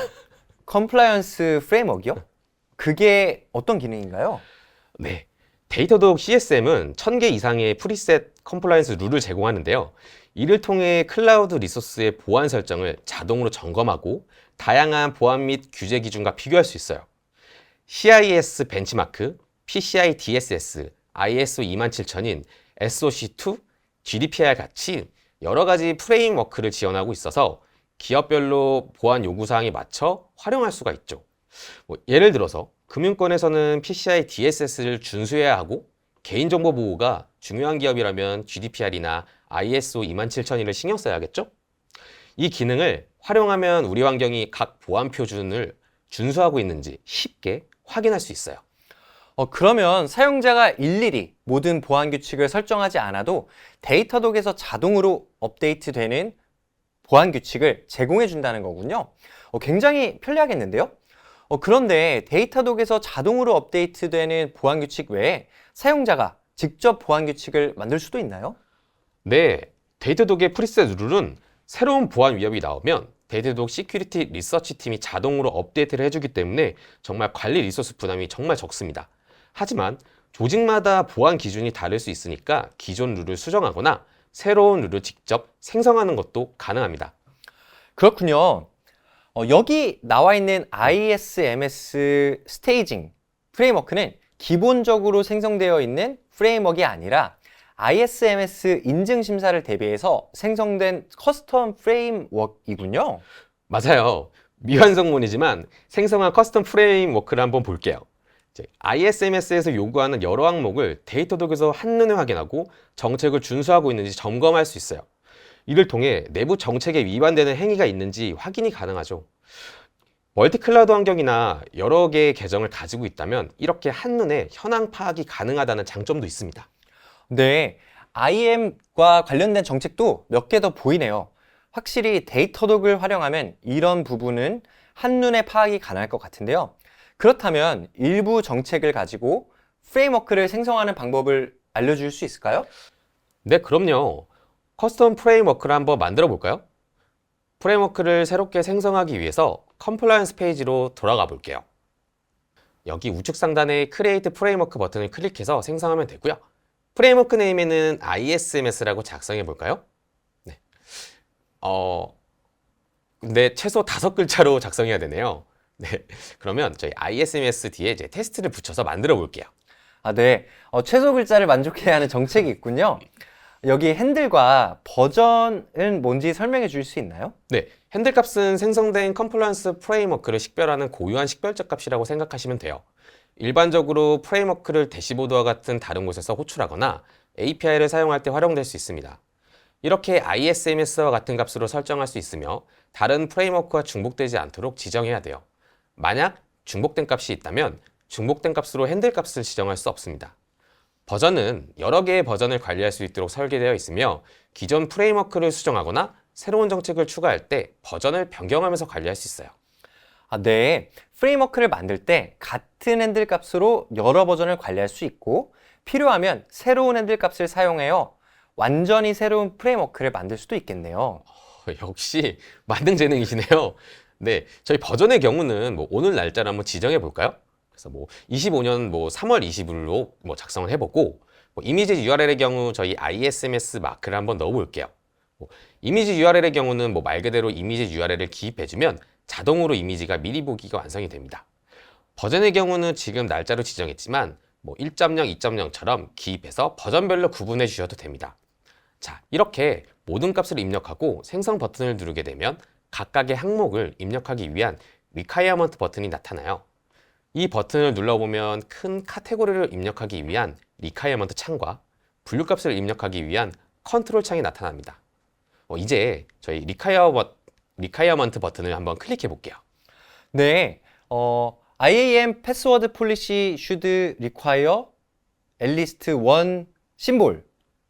컴플라이언스 프레임워크요? 그게 어떤 기능인가요? 네. 데이터독 CSM은 1000개 이상의 프리셋 컴플라이언스 룰을 제공하는데요. 이를 통해 클라우드 리소스의 보안 설정을 자동으로 점검하고 다양한 보안 및 규제 기준과 비교할 수 있어요. CIS 벤치마크, PCI DSS, ISO 27000인 SOC2, GDPR 같이 여러 가지 프레임워크를 지원하고 있어서 기업별로 보안 요구사항에 맞춰 활용할 수가 있죠. 예를 들어서 금융권에서는 PCI DSS를 준수해야 하고 개인정보 보호가 중요한 기업이라면 GDPR이나 ISO 27001을 신경 써야겠죠? 이 기능을 활용하면 우리 환경이 각 보안 표준을 준수하고 있는지 쉽게 확인할 수 있어요. 그러면 사용자가 일일이 모든 보안 규칙을 설정하지 않아도 데이터독에서 자동으로 업데이트되는 보안 규칙을 제공해 준다는 거군요. 굉장히 편리하겠는데요? 그런데 데이터독에서 자동으로 업데이트되는 보안 규칙 외에 사용자가 직접 보안 규칙을 만들 수도 있나요? 네, 데이터독의 프리셋 룰은 새로운 보안 위협이 나오면 데이터독 시큐리티 리서치 팀이 자동으로 업데이트를 해주기 때문에 정말 관리 리소스 부담이 정말 적습니다. 하지만 조직마다 보안 기준이 다를 수 있으니까 기존 룰을 수정하거나 새로운 룰을 직접 생성하는 것도 가능합니다. 그렇군요. 여기 나와 있는 ISMS 스테이징 프레임워크는 기본적으로 생성되어 있는 프레임워크가 아니라 ISMS 인증 심사를 대비해서 생성된 커스텀 프레임워크이군요. 맞아요. 미완성문이지만 생성한 커스텀 프레임워크를 한번 볼게요. ISMS에서 요구하는 여러 항목을 데이터독에서 한눈에 확인하고 정책을 준수하고 있는지 점검할 수 있어요. 이를 통해 내부 정책에 위반되는 행위가 있는지 확인이 가능하죠. 멀티클라우드 환경이나 여러 개의 계정을 가지고 있다면 이렇게 한눈에 현황 파악이 가능하다는 장점도 있습니다. 네, IM과 관련된 정책도 몇 개 더 보이네요. 확실히 데이터독을 활용하면 이런 부분은 한눈에 파악이 가능할 것 같은데요. 그렇다면 일부 정책을 가지고 프레임워크를 생성하는 방법을 알려줄 수 있을까요? 네, 그럼요. 커스텀 프레임워크를 한번 만들어 볼까요? 프레임워크를 새롭게 생성하기 위해서 컴플라이언스 페이지로 돌아가 볼게요. 여기 우측 상단에 크리에이트 프레임워크 버튼을 클릭해서 생성하면 되고요. 프레임워크 네임에는 ISMS라고 작성해 볼까요? 네. 근데 최소 5글자로 작성해야 되네요. 네. 그러면 저희 ISMS 뒤에 이제 테스트를 붙여서 만들어 볼게요. 네. 최소 글자를 만족해야 하는 정책이 있군요. 여기 핸들과 버전은 뭔지 설명해 줄 수 있나요? 네. 핸들 값은 생성된 컴플라이언스 프레임워크를 식별하는 고유한 식별적 값이라고 생각하시면 돼요. 일반적으로 프레임워크를 대시보드와 같은 다른 곳에서 호출하거나 API를 사용할 때 활용될 수 있습니다. 이렇게 ISMS와 같은 값으로 설정할 수 있으며 다른 프레임워크와 중복되지 않도록 지정해야 돼요. 만약 중복된 값이 있다면 중복된 값으로 핸들 값을 지정할 수 없습니다. 버전은 여러 개의 버전을 관리할 수 있도록 설계되어 있으며 기존 프레임워크를 수정하거나 새로운 정책을 추가할 때 버전을 변경하면서 관리할 수 있어요. 네. 프레임워크를 만들 때 같은 핸들 값으로 여러 버전을 관리할 수 있고 필요하면 새로운 핸들 값을 사용하여 완전히 새로운 프레임워크를 만들 수도 있겠네요. 역시 만능 재능이시네요. 네, 저희 버전의 경우는 오늘 날짜를 한번 지정해 볼까요? 그래서 25년 3월 20일로 작성을 해보고 이미지 URL의 경우 저희 ISMS 마크를 한번 넣어볼게요. 이미지 URL의 경우는 말 그대로 이미지 URL을 기입해주면 자동으로 이미지가 미리 보기가 완성이 됩니다. 버전의 경우는 지금 날짜로 지정했지만 1.0, 2.0처럼 기입해서 버전별로 구분해 주셔도 됩니다. 자, 이렇게 모든 값을 입력하고 생성 버튼을 누르게 되면 각각의 항목을 입력하기 위한 requirement 버튼이 나타나요. 이 버튼을 눌러보면 큰 카테고리를 입력하기 위한 requirement 창과 분류값을 입력하기 위한 컨트롤 창이 나타납니다. 이제 저희 requirement 버튼을 한번 클릭해 볼게요. 네. IAM 패스워드 폴리시 should require 앨리스트 1 심볼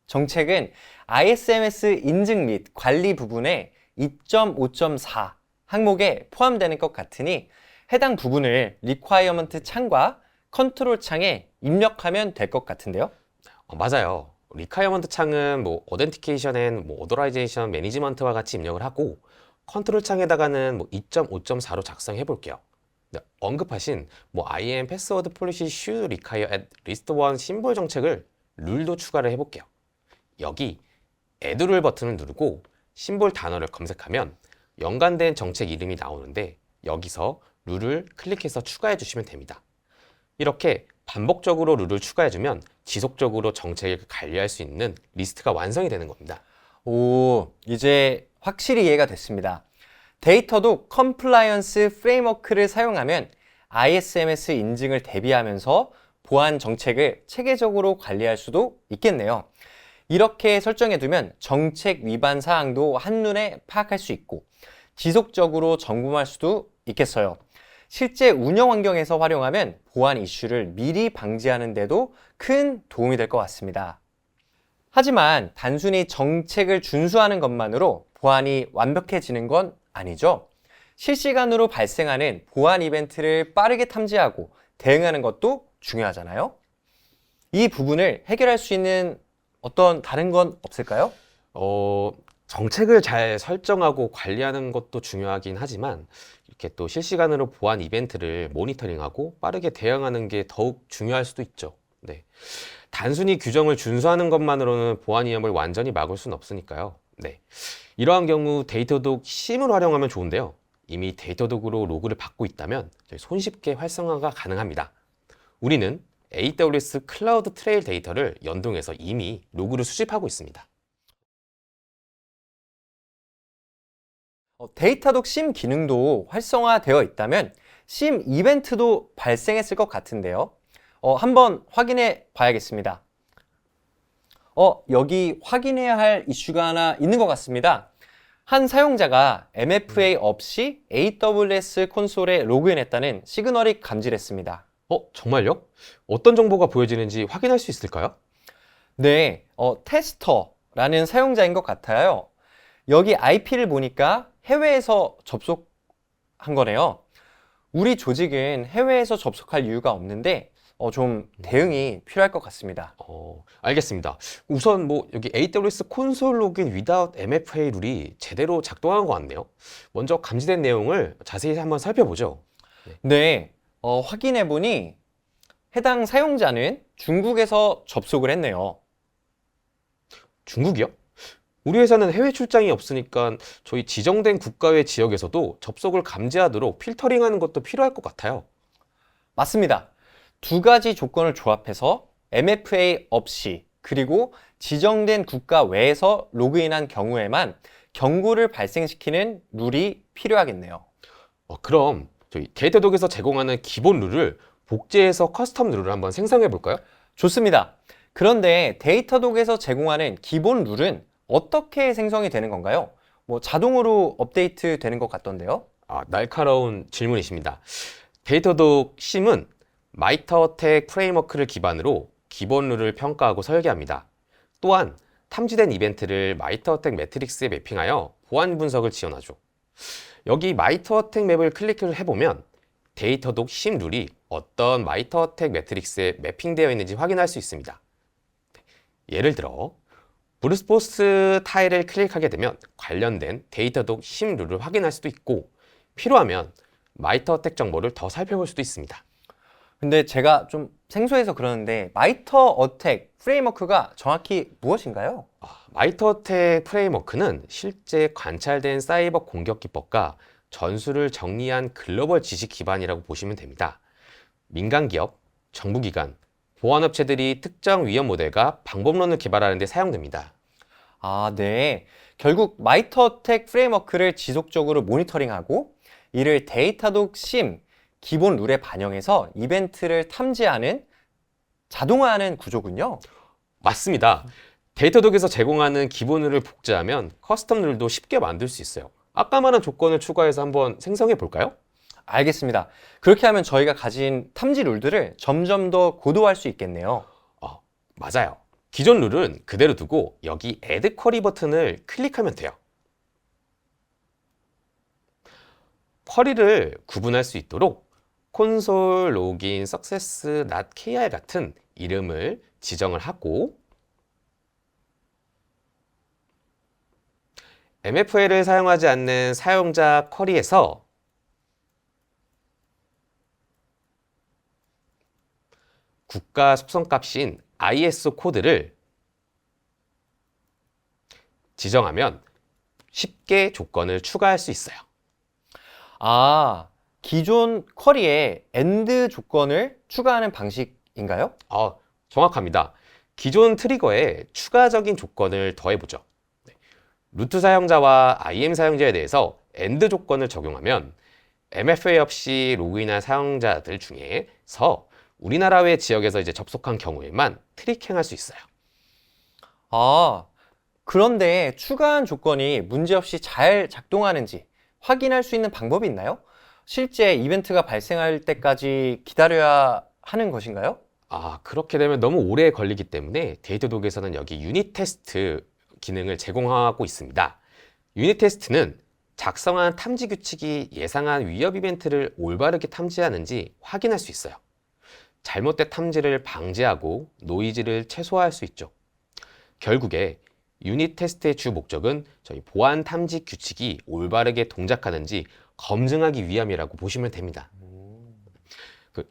정책은 ISMS 인증 및 관리 부분에 2.5.4 항목에 포함되는 것 같으니 해당 부분을 리퀘어먼트 창과 컨트롤 창에 입력하면 될 것 같은데요. 맞아요. 리퀘어먼트 창은 어덴티케이션 앤 오더라이제이션 매니지먼트와 같이 입력을 하고 컨트롤 창에다가는 2.5.4로 작성해 볼게요. 언급하신 IAM 패스워드 폴리시 should require at least one 심볼 정책을 룰도 추가를 해볼게요. 여기 add 룰 버튼을 누르고 심볼 단어를 검색하면 연관된 정책 이름이 나오는데 여기서 룰을 클릭해서 추가해 주시면 됩니다. 이렇게 반복적으로 룰을 추가해주면 지속적으로 정책을 관리할 수 있는 리스트가 완성이 되는 겁니다. 오, 이제 확실히 이해가 됐습니다. 데이터독 컴플라이언스 프레임워크를 사용하면 ISMS 인증을 대비하면서 보안 정책을 체계적으로 관리할 수도 있겠네요. 이렇게 설정해두면 정책 위반 사항도 한눈에 파악할 수 있고 지속적으로 점검할 수도 있겠어요. 실제 운영 환경에서 활용하면 보안 이슈를 미리 방지하는 데도 큰 도움이 될 것 같습니다. 하지만 단순히 정책을 준수하는 것만으로 보안이 완벽해지는 건 아니죠. 실시간으로 발생하는 보안 이벤트를 빠르게 탐지하고 대응하는 것도 중요하잖아요. 이 부분을 해결할 수 있는 어떤 다른 건 없을까요? 정책을 잘 설정하고 관리하는 것도 중요하긴 하지만 이렇게 또 실시간으로 보안 이벤트를 모니터링하고 빠르게 대응하는 게 더욱 중요할 수도 있죠. 네. 단순히 규정을 준수하는 것만으로는 보안 위험을 완전히 막을 수는 없으니까요. 네. 이러한 경우 데이터독 심을 활용하면 좋은데요. 이미 데이터독으로 로그를 받고 있다면 손쉽게 활성화가 가능합니다. 우리는 AWS 클라우드 트레일 데이터를 연동해서 이미 로그를 수집하고 있습니다. 데이터독 심 기능도 활성화되어 있다면 심 이벤트도 발생했을 것 같은데요. 한번 확인해 봐야겠습니다. 여기 확인해야 할 이슈가 하나 있는 것 같습니다. 한 사용자가 MFA 없이 AWS 콘솔에 로그인했다는 시그널이 감지됐습니다. 정말요? 어떤 정보가 보여지는지 확인할 수 있을까요? 네, 테스터라는 사용자인 것 같아요. 여기 IP를 보니까 해외에서 접속한 거네요. 우리 조직은 해외에서 접속할 이유가 없는데 좀 대응이 필요할 것 같습니다. 알겠습니다. 우선 여기 AWS 콘솔 로그인 without MFA 룰이 제대로 작동한 것 같네요. 먼저 감지된 내용을 자세히 한번 살펴보죠. 네, 확인해 보니 해당 사용자는 중국에서 접속을 했네요. 중국이요? 우리 회사는 해외 출장이 없으니까 저희 지정된 국가외 지역에서도 접속을 감지하도록 필터링하는 것도 필요할 것 같아요. 맞습니다. 두 가지 조건을 조합해서 MFA 없이 그리고 지정된 국가 외에서 로그인한 경우에만 경고를 발생시키는 룰이 필요하겠네요. 그럼 저희 데이터독에서 제공하는 기본 룰을 복제해서 커스텀 룰을 한번 생성해 볼까요? 좋습니다. 그런데 데이터독에서 제공하는 기본 룰은 어떻게 생성이 되는 건가요? 자동으로 업데이트 되는 것 같던데요? 날카로운 질문이십니다. 데이터독 심은 마이터어택 프레임워크를 기반으로 기본 룰을 평가하고 설계합니다. 또한 탐지된 이벤트를 마이터어택 매트릭스에 매핑하여 보안 분석을 지원하죠. 여기 마이터어택 맵을 클릭을 해보면 데이터독 심 룰이 어떤 마이터어택 매트릭스에 매핑되어 있는지 확인할 수 있습니다. 예를 들어 브루스포스 타일을 클릭하게 되면 관련된 데이터독 심 룰을 확인할 수도 있고 필요하면 마이터어택 정보를 더 살펴볼 수도 있습니다. 근데 제가 좀 생소해서 그러는데 마이터어택 프레임워크가 정확히 무엇인가요? 마이터어택 프레임워크는 실제 관찰된 사이버 공격 기법과 전술을 정리한 글로벌 지식 기반이라고 보시면 됩니다. 민간 기업, 정부기관, 보안업체들이 특정 위험 모델과 방법론을 개발하는 데 사용됩니다. 네. 결국 마이터어택 프레임워크를 지속적으로 모니터링하고 이를 데이터독 심 기본 룰에 반영해서 이벤트를 탐지하는 자동화하는 구조군요. 맞습니다. 데이터독에서 제공하는 기본 룰을 복제하면 커스텀 룰도 쉽게 만들 수 있어요. 아까 말한 조건을 추가해서 한번 생성해 볼까요? 알겠습니다. 그렇게 하면 저희가 가진 탐지 룰들을 점점 더 고도화할 수 있겠네요. 맞아요. 기존 룰은 그대로 두고 여기 Add Query 버튼을 클릭하면 돼요. 쿼리를 구분할 수 있도록 console login success.kr 같은 이름을 지정을 하고 MFA를 사용하지 않는 사용자 쿼리에서 국가 속성값인 ISO 코드를 지정하면 쉽게 조건을 추가할 수 있어요. 아, 기존 쿼리에 AND 조건을 추가하는 방식인가요? 정확합니다. 기존 트리거에 추가적인 조건을 더해보죠. 루트 사용자와 IM 사용자에 대해서 AND 조건을 적용하면 MFA 없이 로그인한 사용자들 중에서 우리나라 외 지역에서 접속한 경우에만 트리킹할 수 있어요. 아, 그런데 추가한 조건이 문제없이 잘 작동하는지 확인할 수 있는 방법이 있나요? 실제 이벤트가 발생할 때까지 기다려야 하는 것인가요? 그렇게 되면 너무 오래 걸리기 때문에 데이터독에서는 여기 유닛 테스트 기능을 제공하고 있습니다. 유닛 테스트는 작성한 탐지 규칙이 예상한 위협 이벤트를 올바르게 탐지하는지 확인할 수 있어요. 잘못된 탐지를 방지하고 노이즈를 최소화할 수 있죠. 결국에 유닛 테스트의 주 목적은 저희 보안 탐지 규칙이 올바르게 동작하는지 검증하기 위함이라고 보시면 됩니다.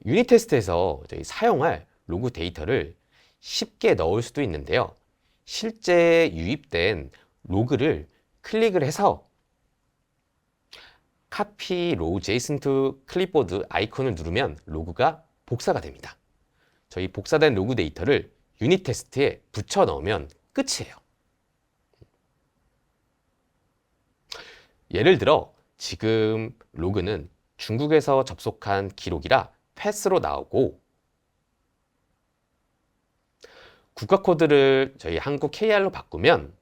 유닛 테스트에서 저희 사용할 로그 데이터를 쉽게 넣을 수도 있는데요. 실제 유입된 로그를 클릭을 해서 Copy Raw JSON to Clipboard 아이콘을 누르면 로그가 복사가 됩니다. 저희 복사된 로그 데이터를 유닛 테스트에 붙여 넣으면 끝이에요. 예를 들어 지금 로그는 중국에서 접속한 기록이라 패스로 나오고 국가 코드를 저희 한국 KR로 바꾸면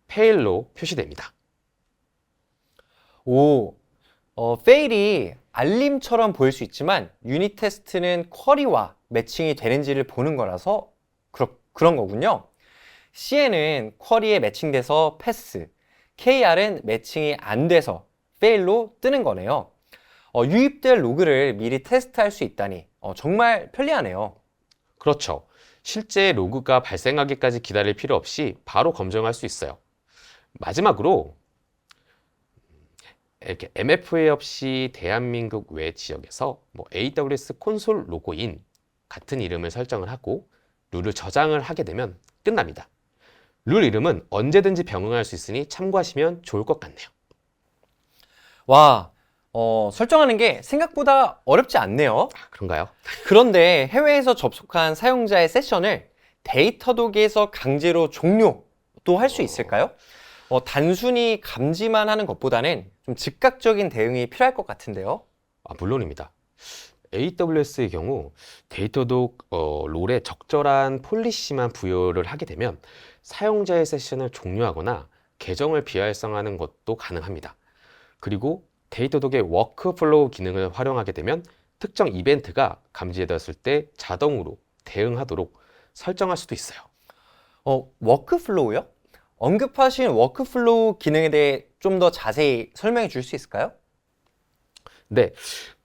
페일로 표시됩니다. 페일이 알림처럼 보일 수 있지만 유닛 테스트는 쿼리와 매칭이 되는지를 보는 거라서 그런 거군요. CN은 쿼리에 매칭돼서 패스, KR은 매칭이 안 돼서 페일로 뜨는 거네요. 유입될 로그를 미리 테스트할 수 있다니 정말 편리하네요. 그렇죠. 실제 로그가 발생하기까지 기다릴 필요 없이 바로 검증할 수 있어요. 마지막으로 이렇게 MFA 없이 대한민국 외 지역에서 AWS 콘솔 로그인 같은 이름을 설정을 하고 룰을 저장을 하게 되면 끝납니다. 룰 이름은 언제든지 변경할 수 있으니 참고하시면 좋을 것 같네요. 와, 설정하는 게 생각보다 어렵지 않네요. 그런가요? 그런데 해외에서 접속한 사용자의 세션을 데이터독에서 강제로 종료도 할 수 있을까요? 단순히 감지만 하는 것보다는 좀 즉각적인 대응이 필요할 것 같은데요. 물론입니다. AWS의 경우 데이터독 롤에 적절한 폴리시만 부여를 하게 되면 사용자의 세션을 종료하거나 계정을 비활성화하는 것도 가능합니다. 그리고 데이터독의 워크플로우 기능을 활용하게 되면 특정 이벤트가 감지되었을 때 자동으로 대응하도록 설정할 수도 있어요. 워크플로우요? 언급하신 워크플로우 기능에 대해 좀 더 자세히 설명해 줄 수 있을까요? 네,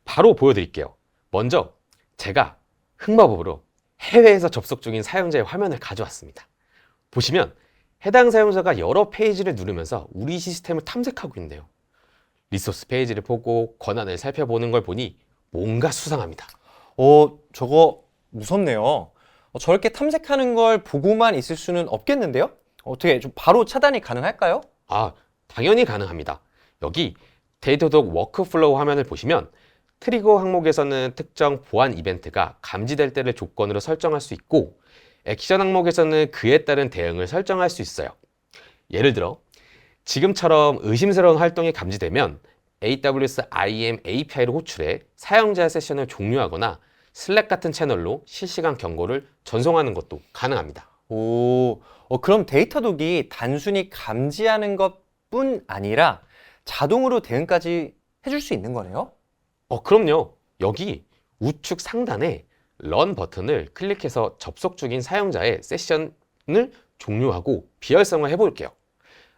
바로 보여드릴게요. 먼저 제가 흑마법으로 해외에서 접속 중인 사용자의 화면을 가져왔습니다. 보시면 해당 사용자가 여러 페이지를 누르면서 우리 시스템을 탐색하고 있네요. 리소스 페이지를 보고 권한을 살펴보는 걸 보니 뭔가 수상합니다. 저거 무섭네요. 저렇게 탐색하는 걸 보고만 있을 수는 없겠는데요? 어떻게 좀 바로 차단이 가능할까요? 당연히 가능합니다. 여기 데이터독 워크플로우 화면을 보시면 트리거 항목에서는 특정 보안 이벤트가 감지될 때를 조건으로 설정할 수 있고 액션 항목에서는 그에 따른 대응을 설정할 수 있어요. 예를 들어 지금처럼 의심스러운 활동이 감지되면 AWS IAM API를 호출해 사용자 세션을 종료하거나 슬랙 같은 채널로 실시간 경고를 전송하는 것도 가능합니다. 그럼 데이터독이 단순히 감지하는 것뿐 아니라 자동으로 대응까지 해줄 수 있는 거네요? 그럼요. 여기 우측 상단에 런 버튼을 클릭해서 접속 중인 사용자의 세션을 종료하고 비활성화 해볼게요.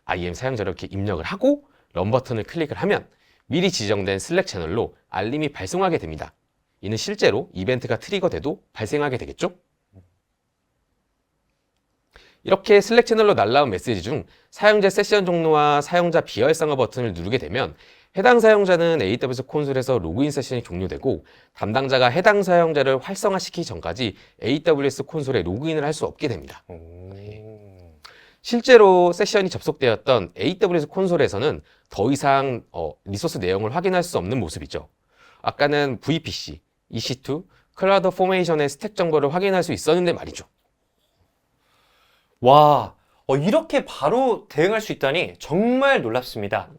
IM 사용자를 이렇게 입력을 하고 런 버튼을 클릭을 하면 미리 지정된 슬랙 채널로 알림이 발송하게 됩니다. 이는 실제로 이벤트가 트리거돼도 발생하게 되겠죠? 이렇게 슬랙 채널로 날라온 메시지 중 사용자 세션 종료와 사용자 비활성화 버튼을 누르게 되면 해당 사용자는 AWS 콘솔에서 로그인 세션이 종료되고 담당자가 해당 사용자를 활성화시키기 전까지 AWS 콘솔에 로그인을 할 수 없게 됩니다. 실제로 세션이 접속되었던 AWS 콘솔에서는 더 이상 리소스 내용을 확인할 수 없는 모습이죠. 아까는 VPC, EC2, 클라우드 포메이션의 스택 정보를 확인할 수 있었는데 말이죠. 와, 이렇게 바로 대응할 수 있다니 정말 놀랍습니다.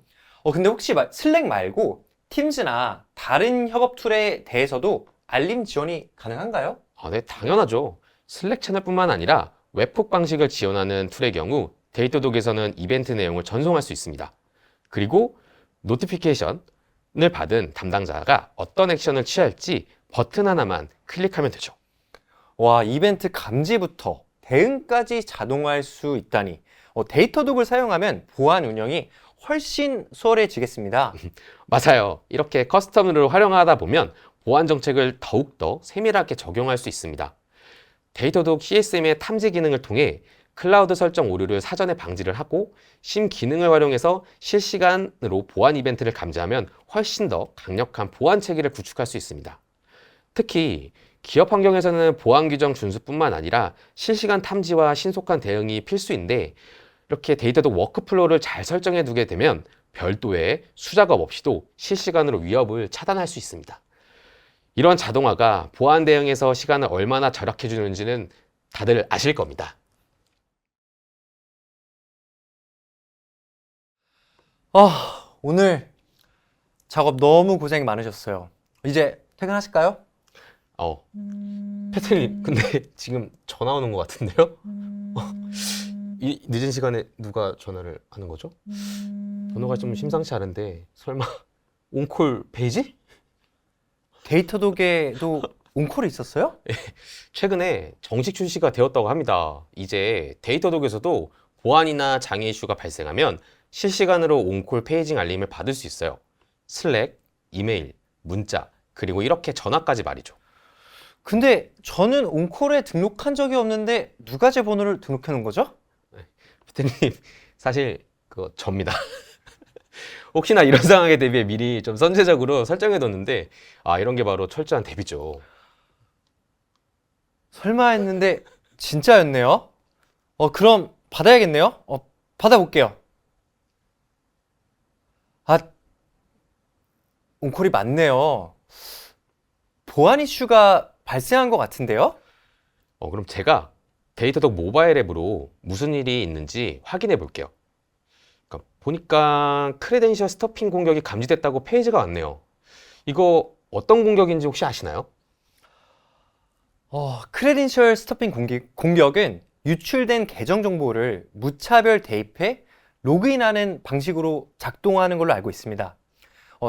근데 혹시 슬랙 말고 팀즈나 다른 협업 툴에 대해서도 알림 지원이 가능한가요? 네, 당연하죠. 슬랙 채널뿐만 아니라 웹훅 방식을 지원하는 툴의 경우 데이터독에서는 이벤트 내용을 전송할 수 있습니다. 그리고 노티피케이션을 받은 담당자가 어떤 액션을 취할지 버튼 하나만 클릭하면 되죠. 와, 이벤트 감지부터 대응까지 자동화할 수 있다니 데이터독을 사용하면 보안 운영이 훨씬 수월해지겠습니다. 맞아요. 이렇게 커스텀으로 활용하다 보면 보안 정책을 더욱더 세밀하게 적용할 수 있습니다. 데이터독 CSM의 탐지 기능을 통해 클라우드 설정 오류를 사전에 방지를 하고 심 기능을 활용해서 실시간으로 보안 이벤트를 감지하면 훨씬 더 강력한 보안 체계를 구축할 수 있습니다. 특히 기업 환경에서는 보안 규정 준수뿐만 아니라 실시간 탐지와 신속한 대응이 필수인데 이렇게 데이터독 워크플로우를 잘 설정해 두게 되면 별도의 수작업 없이도 실시간으로 위협을 차단할 수 있습니다. 이런 자동화가 보안 대응에서 시간을 얼마나 절약해 주는지는 다들 아실 겁니다. 오늘 작업 너무 고생 많으셨어요. 이제 퇴근하실까요? 패트님, 근데 지금 전화 오는 것 같은데요? 이 늦은 시간에 누가 전화를 하는 거죠? 번호가 좀 심상치 않은데 설마 온콜 페이지? 데이터독에도 온콜이 있었어요? 최근에 정식 출시가 되었다고 합니다. 이제 데이터독에서도 보안이나 장애 이슈가 발생하면 실시간으로 온콜 페이징 알림을 받을 수 있어요. 슬랙, 이메일, 문자, 그리고 이렇게 전화까지 말이죠. 근데 저는 온콜에 등록한 적이 없는데 누가 제 번호를 등록해 놓은 거죠? 피트님, 사실 그거 접니다. 혹시나 이런 상황에 대비해 미리 좀 선제적으로 설정해뒀는데 이런 게 바로 철저한 대비죠. 설마 했는데 진짜였네요. 그럼 받아야겠네요. 받아볼게요. 온콜이 맞네요. 보안 이슈가 발생한 것 같은데요? 그럼 제가 데이터독 모바일 앱으로 무슨 일이 있는지 확인해 볼게요. 그러니까 보니까 크레덴셜 스토핑 공격이 감지됐다고 페이지가 왔네요. 이거 어떤 공격인지 혹시 아시나요? 크레덴셜 스토핑 공격은 유출된 계정 정보를 무차별 대입해 로그인하는 방식으로 작동하는 걸로 알고 있습니다.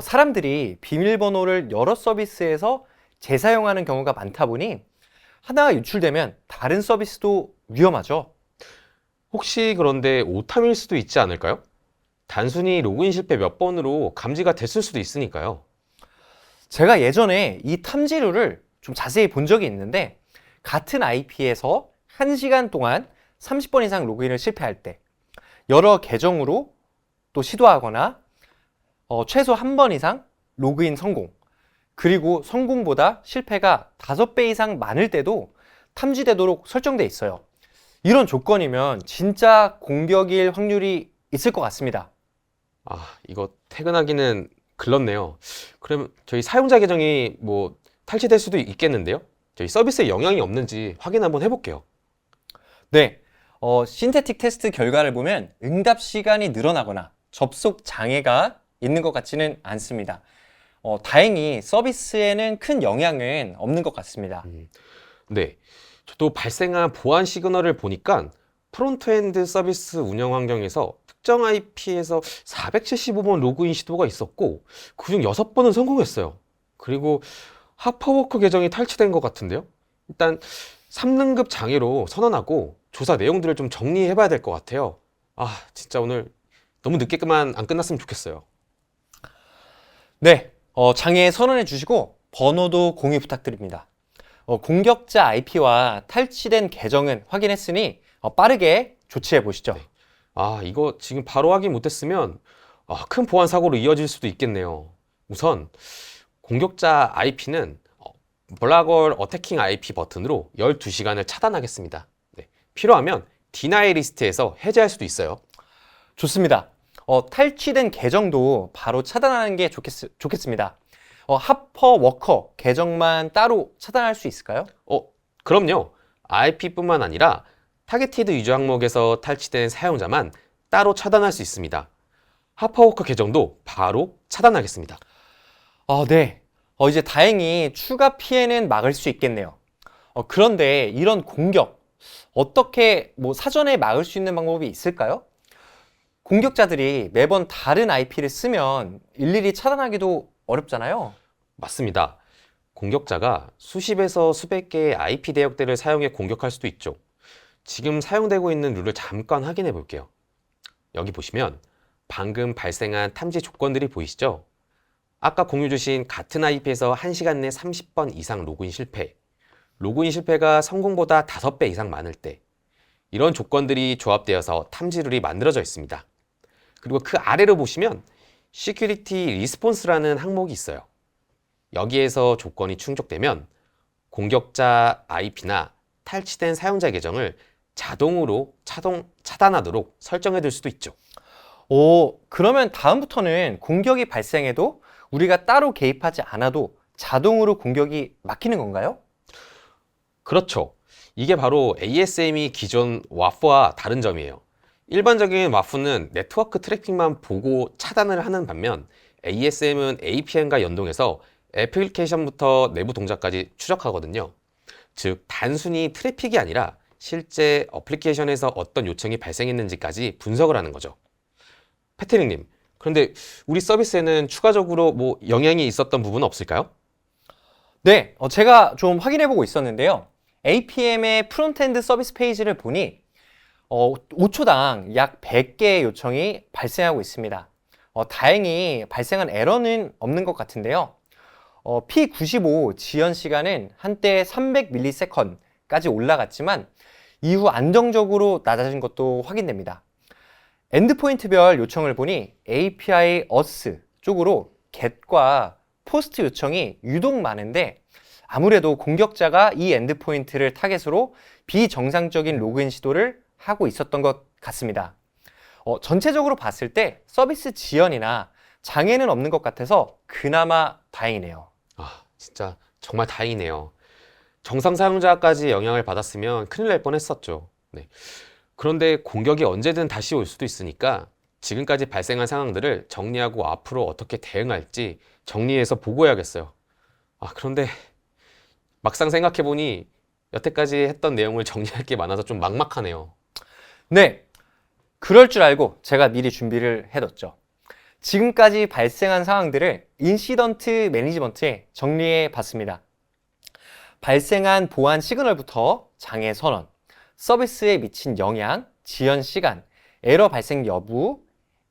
사람들이 비밀번호를 여러 서비스에서 재사용하는 경우가 많다 보니 하나가 유출되면 다른 서비스도 위험하죠. 혹시 그런데 오탐일 수도 있지 않을까요? 단순히 로그인 실패 몇 번으로 감지가 됐을 수도 있으니까요. 제가 예전에 이 탐지류를 좀 자세히 본 적이 있는데 같은 IP에서 1시간 동안 30번 이상 로그인을 실패할 때 여러 계정으로 또 시도하거나 최소 1번 이상 로그인 성공, 그리고 성공보다 실패가 5배 이상 많을 때도 탐지되도록 설정돼 있어요. 이런 조건이면 진짜 공격일 확률이 있을 것 같습니다. 이거 퇴근하기는 글렀네요. 그럼 저희 사용자 계정이 탈취될 수도 있겠는데요? 저희 서비스에 영향이 없는지 확인 한번 해볼게요. 네, 신테틱 테스트 결과를 보면 응답 시간이 늘어나거나 접속 장애가 있는 것 같지는 않습니다. 다행히 서비스에는 큰 영향은 없는 것 같습니다. 네, 저도 발생한 보안 시그널을 보니까 프론트엔드 서비스 운영 환경에서 특정 IP에서 475번 로그인 시도가 있었고 그중 6번은 성공했어요. 그리고 하퍼워커 계정이 탈취된 것 같은데요? 일단 3등급 장애로 선언하고 조사 내용들을 좀 정리해봐야 될 것 같아요. 아, 진짜 오늘 너무 늦게만 안 끝났으면 좋겠어요. 네, 장애 선언해 주시고 번호도 공유 부탁드립니다. 공격자 IP와 탈취된 계정은 확인했으니 빠르게 조치해 보시죠. 네. 아, 이거 지금 바로 확인 못했으면 큰 보안 사고로 이어질 수도 있겠네요. 우선 공격자 IP는 블락월 어태킹 IP 버튼으로 12시간을 차단하겠습니다. 네. 필요하면 디나이 리스트에서 해제할 수도 있어요. 좋습니다. 탈취된 계정도 바로 차단하는 게 좋겠습니다. 하퍼워커 계정만 따로 차단할 수 있을까요? 그럼요. IP뿐만 아니라 타겟티드 유저 항목에서 탈취된 사용자만 따로 차단할 수 있습니다. 하퍼워커 계정도 바로 차단하겠습니다. 네. 이제 다행히 추가 피해는 막을 수 있겠네요. 그런데 이런 공격, 어떻게 사전에 막을 수 있는 방법이 있을까요? 공격자들이 매번 다른 IP를 쓰면 일일이 차단하기도 어렵잖아요. 맞습니다. 공격자가 수십에서 수백 개의 IP 대역대를 사용해 공격할 수도 있죠. 지금 사용되고 있는 룰을 잠깐 확인해 볼게요. 여기 보시면 방금 발생한 탐지 조건들이 보이시죠? 아까 공유 주신 같은 IP에서 1시간 내 30번 이상 로그인 실패, 로그인 실패가 성공보다 5배 이상 많을 때, 이런 조건들이 조합되어서 탐지 룰이 만들어져 있습니다. 그리고 그 아래로 보시면 Security Response라는 항목이 있어요. 여기에서 조건이 충족되면 공격자 IP나 탈취된 사용자 계정을 자동으로 차단하도록 설정해 둘 수도 있죠. 그러면 다음부터는 공격이 발생해도 우리가 따로 개입하지 않아도 자동으로 공격이 막히는 건가요? 그렇죠. 이게 바로 ASM이 기존 WAF와 다른 점이에요. 일반적인 WAF는 네트워크 트래픽만 보고 차단을 하는 반면 ASM은 APN과 연동해서 애플리케이션부터 내부 동작까지 추적하거든요. 즉, 단순히 트래픽이 아니라 실제 어플리케이션에서 어떤 요청이 발생했는지까지 분석을 하는 거죠. 패트릭님, 그런데 우리 서비스에는 추가적으로 영향이 있었던 부분은 없을까요? 네, 제가 좀 확인해보고 있었는데요. APM의 프론트엔드 서비스 페이지를 보니 5초당 약 100개의 요청이 발생하고 있습니다. 다행히 발생한 에러는 없는 것 같은데요. P95 지연 시간은 한때 300ms까지 올라갔지만 이후 안정적으로 낮아진 것도 확인됩니다. 엔드포인트별 요청을 보니 API auth 쪽으로 get과 post 요청이 유독 많은데 아무래도 공격자가 이 엔드포인트를 타겟으로 비정상적인 로그인 시도를 하고 있었던 것 같습니다. 전체적으로 봤을 때 서비스 지연이나 장애는 없는 것 같아서 그나마 다행이네요. 진짜 정말 다행이네요. 정상 사용자까지 영향을 받았으면 큰일 날 뻔했었죠. 네. 그런데 공격이 언제든 다시 올 수도 있으니까 지금까지 발생한 상황들을 정리하고 앞으로 어떻게 대응할지 정리해서 보고해야겠어요. 그런데 막상 생각해보니 여태까지 했던 내용을 정리할 게 많아서 좀 막막하네요. 네, 그럴 줄 알고 제가 미리 준비를 해뒀죠. 지금까지 발생한 상황들을 인시던트 매니지먼트에 정리해 봤습니다. 발생한 보안 시그널부터 장애 선언, 서비스에 미친 영향, 지연 시간, 에러 발생 여부,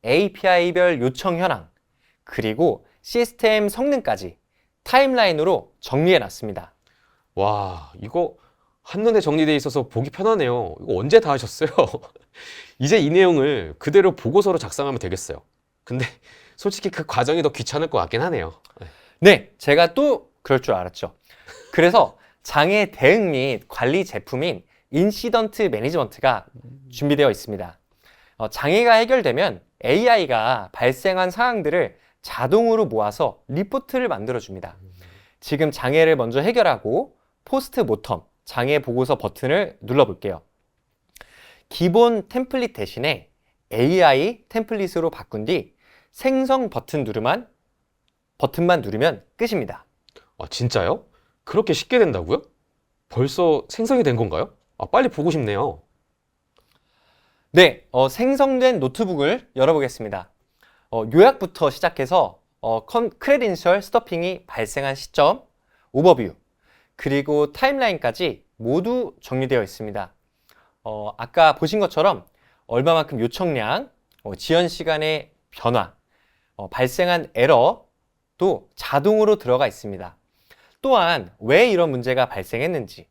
API별 요청 현황, 그리고 시스템 성능까지 타임라인으로 정리해 놨습니다. 와, 이거 한눈에 정리되어 있어서 보기 편하네요. 이거 언제 다 하셨어요? 이제 이 내용을 그대로 보고서로 작성하면 되겠어요. 근데 솔직히 그 과정이 더 귀찮을 것 같긴 하네요. 네, 제가 또 그럴 줄 알았죠. 그래서 장애 대응 및 관리 제품인 인시던트 매니지먼트가 준비되어 있습니다. 장애가 해결되면 AI가 발생한 상황들을 자동으로 모아서 리포트를 만들어줍니다. 지금 장애를 먼저 해결하고 포스트 모텀 장애 보고서 버튼을 눌러볼게요. 기본 템플릿 대신에 AI 템플릿으로 바꾼 뒤 생성 버튼만 누르면 끝입니다. 진짜요? 그렇게 쉽게 된다고요? 벌써 생성이 된 건가요? 빨리 보고 싶네요. 네, 생성된 노트북을 열어보겠습니다. 요약부터 시작해서 크레덴셜 스토핑이 발생한 시점, 오버뷰, 그리고 타임라인까지 모두 정리되어 있습니다. 아까 보신 것처럼 얼마만큼 요청량, 지연 시간의 변화, 발생한 에러도 자동으로 들어가 있습니다. 또한 왜 이런 문제가 발생했는지,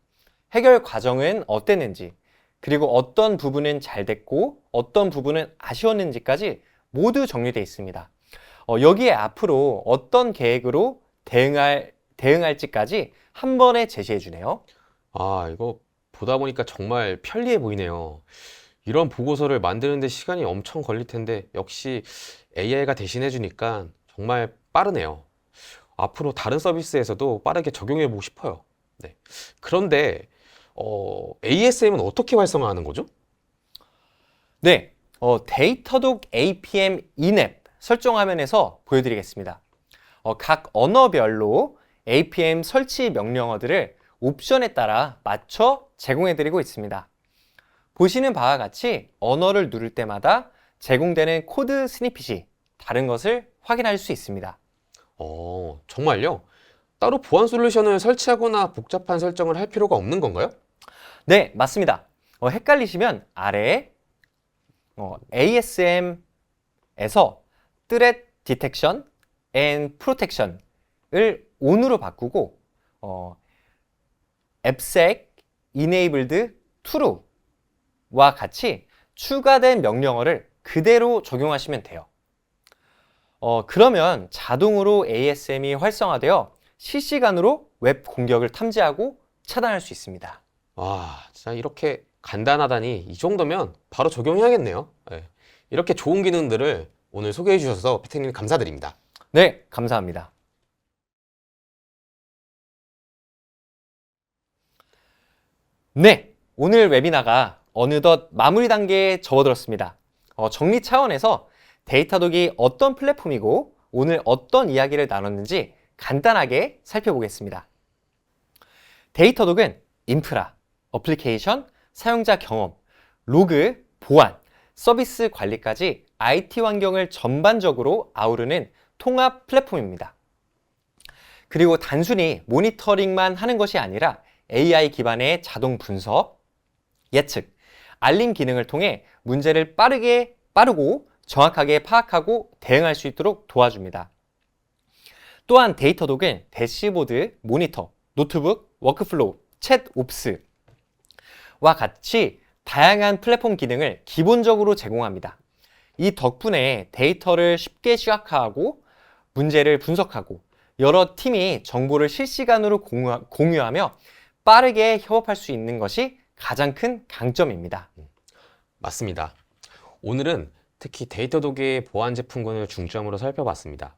해결 과정은 어땠는지, 그리고 어떤 부분은 잘 됐고 어떤 부분은 아쉬웠는지까지 모두 정리되어 있습니다. 여기에 앞으로 어떤 계획으로 대응할지까지 한 번에 제시해 주네요. 아, 이거 보다 보니까 정말 편리해 보이네요. 이런 보고서를 만드는데 시간이 엄청 걸릴 텐데 역시 AI가 대신해 주니까 정말 빠르네요. 앞으로 다른 서비스에서도 빠르게 적용해 보고 싶어요. 네. 그런데 ASM은 어떻게 활성화하는 거죠? 네, 데이터독 APM 인앱 설정 화면에서 보여드리겠습니다. 각 언어별로 APM 설치 명령어들을 옵션에 따라 맞춰 제공해드리고 있습니다. 보시는 바와 같이 언어를 누를 때마다 제공되는 코드 스니핏이 다른 것을 확인할 수 있습니다. 정말요? 따로 보안 솔루션을 설치하거나 복잡한 설정을 할 필요가 없는 건가요? 네, 맞습니다. 헷갈리시면 아래에 ASM에서 Threat Detection and Protection을 ON으로 바꾸고 AppSec Enabled True와 같이 추가된 명령어를 그대로 적용하시면 돼요. 그러면 자동으로 ASM이 활성화되어 실시간으로 웹 공격을 탐지하고 차단할 수 있습니다. 와, 진짜 이렇게 간단하다니 이 정도면 바로 적용해야겠네요. 네. 이렇게 좋은 기능들을 오늘 소개해 주셔서 피트님 감사드립니다. 네, 감사합니다. 네, 오늘 웨비나가 어느덧 마무리 단계에 접어들었습니다. 정리 차원에서 데이터독이 어떤 플랫폼이고 오늘 어떤 이야기를 나눴는지 간단하게 살펴보겠습니다. 데이터독은 인프라, 어플리케이션, 사용자 경험, 로그, 보안, 서비스 관리까지 IT 환경을 전반적으로 아우르는 통합 플랫폼입니다. 그리고 단순히 모니터링만 하는 것이 아니라 AI 기반의 자동 분석, 예측, 알림 기능을 통해 문제를 빠르고 정확하게 파악하고 대응할 수 있도록 도와줍니다. 또한 데이터독은 대시보드, 모니터, 노트북, 워크플로우, 챗 옵스와 같이 다양한 플랫폼 기능을 기본적으로 제공합니다. 이 덕분에 데이터를 쉽게 시각화하고 문제를 분석하고 여러 팀이 정보를 실시간으로 공유하며 빠르게 협업할 수 있는 것이 가장 큰 강점입니다. 맞습니다. 오늘은 특히 데이터독의 보안 제품군을 중점으로 살펴봤습니다.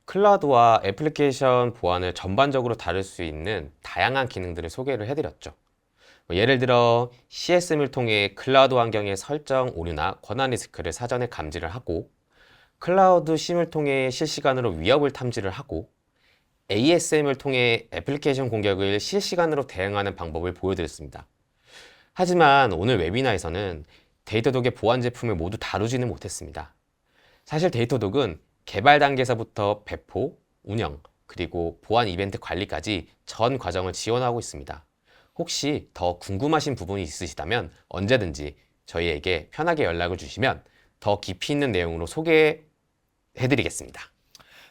클라우드와 애플리케이션 보안을 전반적으로 다룰 수 있는 다양한 기능들을 소개를 해드렸죠. 예를 들어 CSM을 통해 클라우드 환경의 설정 오류나 권한 리스크를 사전에 감지를 하고, 클라우드 심을 통해 실시간으로 위협을 탐지를 하고, ASM을 통해 애플리케이션 공격을 실시간으로 대응하는 방법을 보여드렸습니다. 하지만 오늘 웨비나에서는 데이터독의 보안 제품을 모두 다루지는 못했습니다. 사실 데이터독은 개발 단계에서부터 배포, 운영, 그리고 보안 이벤트 관리까지 전 과정을 지원하고 있습니다. 혹시 더 궁금하신 부분이 있으시다면 언제든지 저희에게 편하게 연락을 주시면 더 깊이 있는 내용으로 소개해드리겠습니다.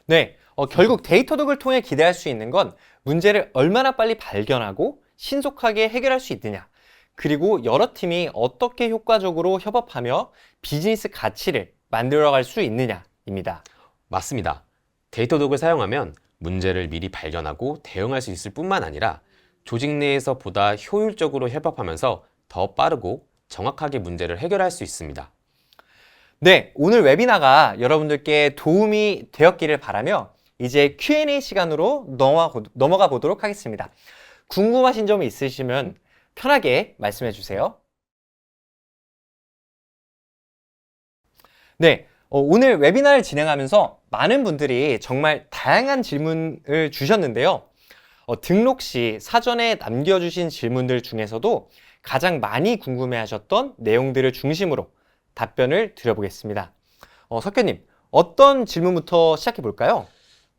네, 결국 데이터독을 통해 기대할 수 있는 건 문제를 얼마나 빨리 발견하고 신속하게 해결할 수 있느냐, 그리고 여러 팀이 어떻게 효과적으로 협업하며 비즈니스 가치를 만들어갈 수 있느냐입니다. 맞습니다. 데이터독을 사용하면 문제를 미리 발견하고 대응할 수 있을 뿐만 아니라 조직 내에서 보다 효율적으로 협업하면서 더 빠르고 정확하게 문제를 해결할 수 있습니다. 네, 오늘 웨비나가 여러분들께 도움이 되었기를 바라며 이제 Q&A 시간으로 넘어가 보도록 하겠습니다. 궁금하신 점이 있으시면 편하게 말씀해 주세요. 네, 오늘 웨비나를 진행하면서 많은 분들이 정말 다양한 질문을 주셨는데요. 등록 시 사전에 남겨주신 질문들 중에서도 가장 많이 궁금해하셨던 내용들을 중심으로 답변을 드려보겠습니다. 석현님, 어떤 질문부터 시작해 볼까요?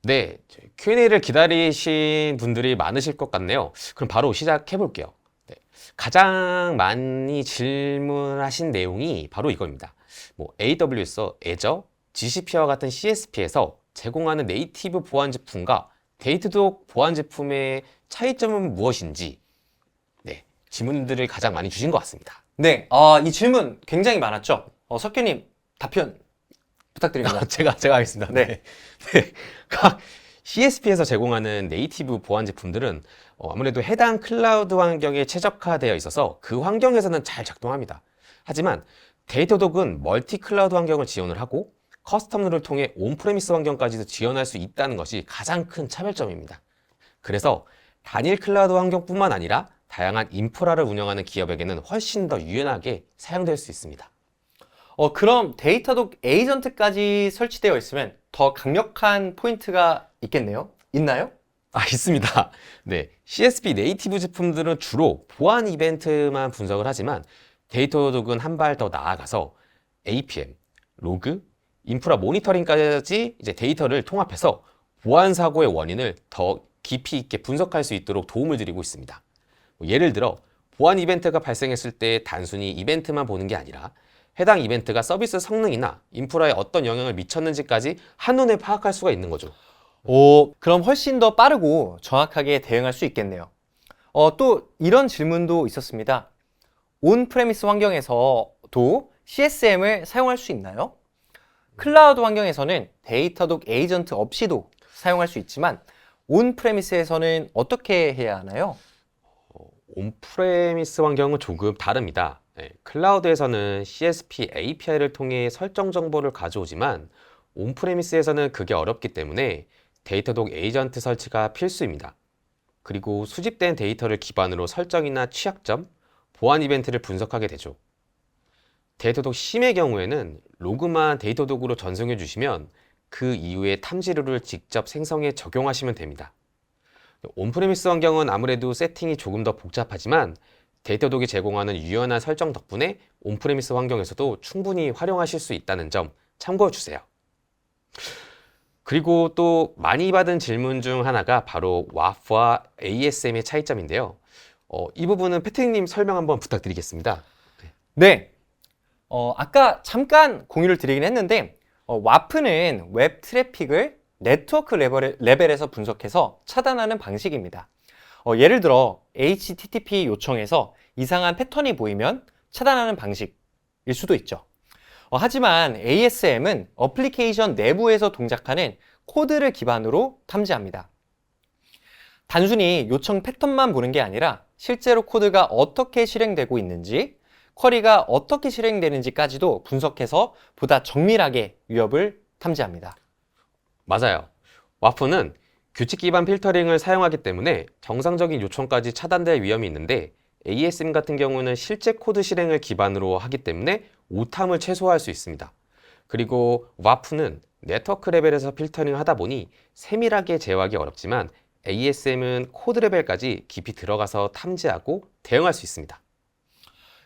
네, Q&A를 기다리신 분들이 많으실 것 같네요. 그럼 바로 시작해 볼게요. 네, 가장 많이 질문하신 내용이 바로 이겁니다. AWS, Azure, GCP와 같은 CSP에서 제공하는 네이티브 보안 제품과 데이터독 보안 제품의 차이점은 무엇인지, 네, 질문들을 가장 많이 주신 것 같습니다. 네, 이 질문 굉장히 많았죠. 석규님 답변 부탁드립니다. 제가 하겠습니다. 네. 네. 각 CSP에서 제공하는 네이티브 보안 제품들은 아무래도 해당 클라우드 환경에 최적화되어 있어서 그 환경에서는 잘 작동합니다. 하지만 데이터독은 멀티 클라우드 환경을 지원을 하고 커스텀 룰을 통해 온프레미스 환경까지도 지원할 수 있다는 것이 가장 큰 차별점입니다. 그래서 단일 클라우드 환경뿐만 아니라 다양한 인프라를 운영하는 기업에게는 훨씬 더 유연하게 사용될 수 있습니다. 그럼 데이터독 에이전트까지 설치되어 있으면 더 강력한 포인트가 있겠네요? 있나요? 있습니다. 네, CSP 네이티브 제품들은 주로 보안 이벤트만 분석을 하지만 데이터독은 한 발 더 나아가서 APM, 로그, 인프라 모니터링까지 이제 데이터를 통합해서 보안 사고의 원인을 더 깊이 있게 분석할 수 있도록 도움을 드리고 있습니다. 예를 들어 보안 이벤트가 발생했을 때 단순히 이벤트만 보는 게 아니라 해당 이벤트가 서비스 성능이나 인프라에 어떤 영향을 미쳤는지까지 한눈에 파악할 수가 있는 거죠. 그럼 훨씬 더 빠르고 정확하게 대응할 수 있겠네요. 또 이런 질문도 있었습니다. 온프레미스 환경에서도 CSM을 사용할 수 있나요? 클라우드 환경에서는 데이터독 에이전트 없이도 사용할 수 있지만 온프레미스에서는 어떻게 해야 하나요? 온프레미스 환경은 조금 다릅니다. 네, 클라우드에서는 CSP API를 통해 설정 정보를 가져오지만 온프레미스에서는 그게 어렵기 때문에 데이터독 에이전트 설치가 필수입니다. 그리고 수집된 데이터를 기반으로 설정이나 취약점, 보안 이벤트를 분석하게 되죠. 데이터독 심의 경우에는 로그만 데이터독으로 전송해 주시면 그 이후에 탐지류를 직접 생성해 적용하시면 됩니다. 온프레미스 환경은 아무래도 세팅이 조금 더 복잡하지만 데이터독이 제공하는 유연한 설정 덕분에 온프레미스 환경에서도 충분히 활용하실 수 있다는 점 참고해 주세요. 그리고 또 많이 받은 질문 중 하나가 바로 WAF와 ASM의 차이점인데요. 이 부분은 패트릭님 설명 한번 부탁드리겠습니다. 네. 아까 잠깐 공유를 드리긴 했는데 와프는 웹 트래픽을 네트워크 레벨에서 분석해서 차단하는 방식입니다. 예를 들어 HTTP 요청에서 이상한 패턴이 보이면 차단하는 방식일 수도 있죠. 하지만 ASM은 어플리케이션 내부에서 동작하는 코드를 기반으로 탐지합니다. 단순히 요청 패턴만 보는 게 아니라 실제로 코드가 어떻게 실행되고 있는지, 쿼리가 어떻게 실행되는지까지도 분석해서 보다 정밀하게 위협을 탐지합니다. 맞아요. 와프는 규칙 기반 필터링을 사용하기 때문에 정상적인 요청까지 차단될 위험이 있는데 ASM 같은 경우는 실제 코드 실행을 기반으로 하기 때문에 오탐을 최소화할 수 있습니다. 그리고 와프는 네트워크 레벨에서 필터링을 하다 보니 세밀하게 제어하기 어렵지만 ASM은 코드 레벨까지 깊이 들어가서 탐지하고 대응할 수 있습니다.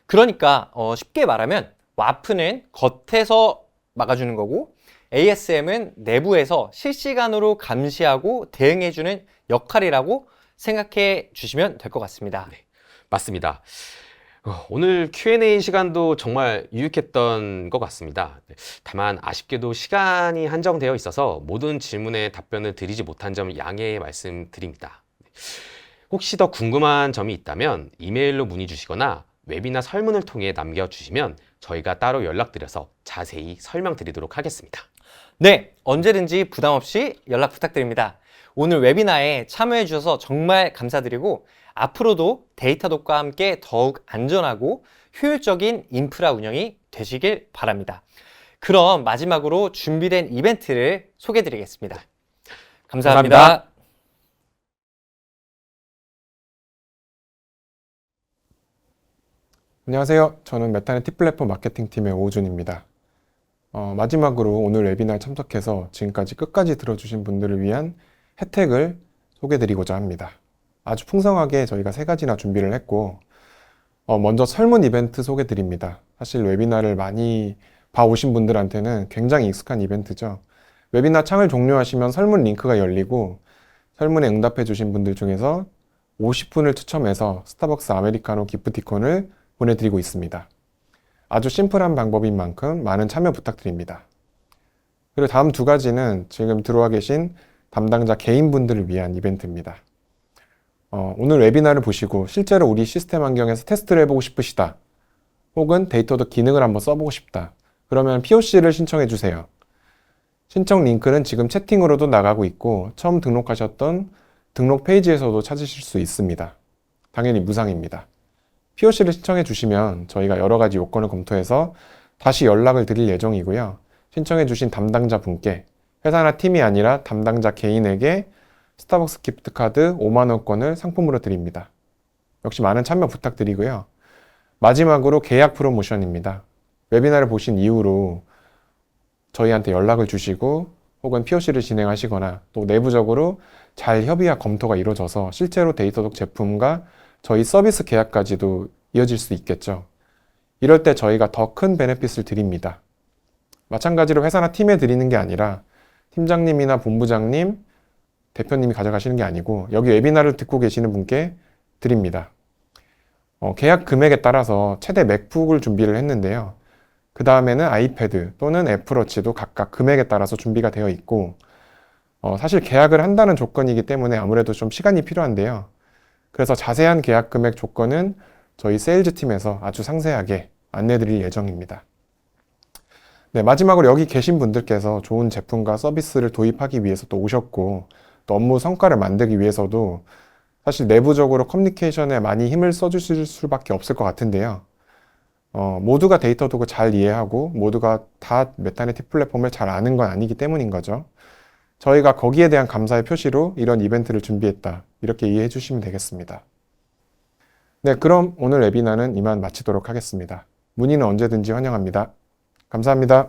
그러니까 쉽게 말하면 와프는 겉에서 막아주는 거고 ASM은 내부에서 실시간으로 감시하고 대응해주는 역할이라고 생각해 주시면 될 것 같습니다. 네, 맞습니다. 오늘 Q&A 시간도 정말 유익했던 것 같습니다. 다만 아쉽게도 시간이 한정되어 있어서 모든 질문에 답변을 드리지 못한 점 양해 말씀드립니다. 혹시 더 궁금한 점이 있다면 이메일로 문의 주시거나 웹이나 설문을 통해 남겨주시면 저희가 따로 연락드려서 자세히 설명드리도록 하겠습니다. 네, 언제든지 부담 없이 연락 부탁드립니다. 오늘 웨비나에 참여해 주셔서 정말 감사드리고 앞으로도 데이터독과 함께 더욱 안전하고 효율적인 인프라 운영이 되시길 바랍니다. 그럼 마지막으로 준비된 이벤트를 소개해 드리겠습니다. 감사합니다. 안녕하세요. 저는 메타네틱 플랫폼 마케팅팀의 오준입니다. 마지막으로 오늘 웨비나에 참석해서 지금까지 끝까지 들어주신 분들을 위한 혜택을 소개드리고자 합니다. 아주 풍성하게 저희가 3가지나 준비를 했고 먼저 설문 이벤트 소개드립니다. 사실 웨비나를 많이 봐오신 분들한테는 굉장히 익숙한 이벤트죠. 웨비나 창을 종료하시면 설문 링크가 열리고 설문에 응답해 주신 분들 중에서 50분을 추첨해서 스타벅스 아메리카노 기프티콘을 보내드리고 있습니다. 아주 심플한 방법인 만큼 많은 참여 부탁드립니다. 그리고 다음 두 가지는 지금 들어와 계신 담당자 개인분들을 위한 이벤트입니다. 오늘 웨비나를 보시고 실제로 우리 시스템 환경에서 테스트를 해보고 싶으시다. 혹은 데이터도 기능을 한번 써보고 싶다. 그러면 POC를 신청해 주세요. 신청 링크는 지금 채팅으로도 나가고 있고 처음 등록하셨던 등록 페이지에서도 찾으실 수 있습니다. 당연히 무상입니다. POC를 신청해 주시면 저희가 여러 가지 요건을 검토해서 다시 연락을 드릴 예정이고요. 신청해 주신 담당자 분께 회사나 팀이 아니라 담당자 개인에게 스타벅스 기프트카드 5만 원권을 상품으로 드립니다. 역시 많은 참여 부탁드리고요. 마지막으로 계약 프로모션입니다. 웨비나를 보신 이후로 저희한테 연락을 주시고 혹은 POC를 진행하시거나 또 내부적으로 잘 협의와 검토가 이루어져서 실제로 데이터독 제품과 저희 서비스 계약까지도 이어질 수 있겠죠. 이럴 때 저희가 더 큰 베네핏을 드립니다. 마찬가지로 회사나 팀에 드리는 게 아니라 팀장님이나 본부장님, 대표님이 가져가시는 게 아니고 여기 웨비나를 듣고 계시는 분께 드립니다. 계약 금액에 따라서 최대 맥북을 준비를 했는데요. 그 다음에는 아이패드 또는 애플워치도 각각 금액에 따라서 준비가 되어 있고 사실 계약을 한다는 조건이기 때문에 아무래도 좀 시간이 필요한데요. 그래서 자세한 계약 금액 조건은 저희 세일즈 팀에서 아주 상세하게 안내 드릴 예정입니다. 네, 마지막으로 여기 계신 분들께서 좋은 제품과 서비스를 도입하기 위해서 또 오셨고 또 업무 성과를 만들기 위해서도 사실 내부적으로 커뮤니케이션에 많이 힘을 써주실 수밖에 없을 것 같은데요. 모두가 데이터독을 잘 이해하고 모두가 다 메타네틱 플랫폼을 잘 아는 건 아니기 때문인 거죠. 저희가 거기에 대한 감사의 표시로 이런 이벤트를 준비했다. 이렇게 이해해 주시면 되겠습니다. 네, 그럼 오늘 웨비나는 이만 마치도록 하겠습니다. 문의는 언제든지 환영합니다. 감사합니다.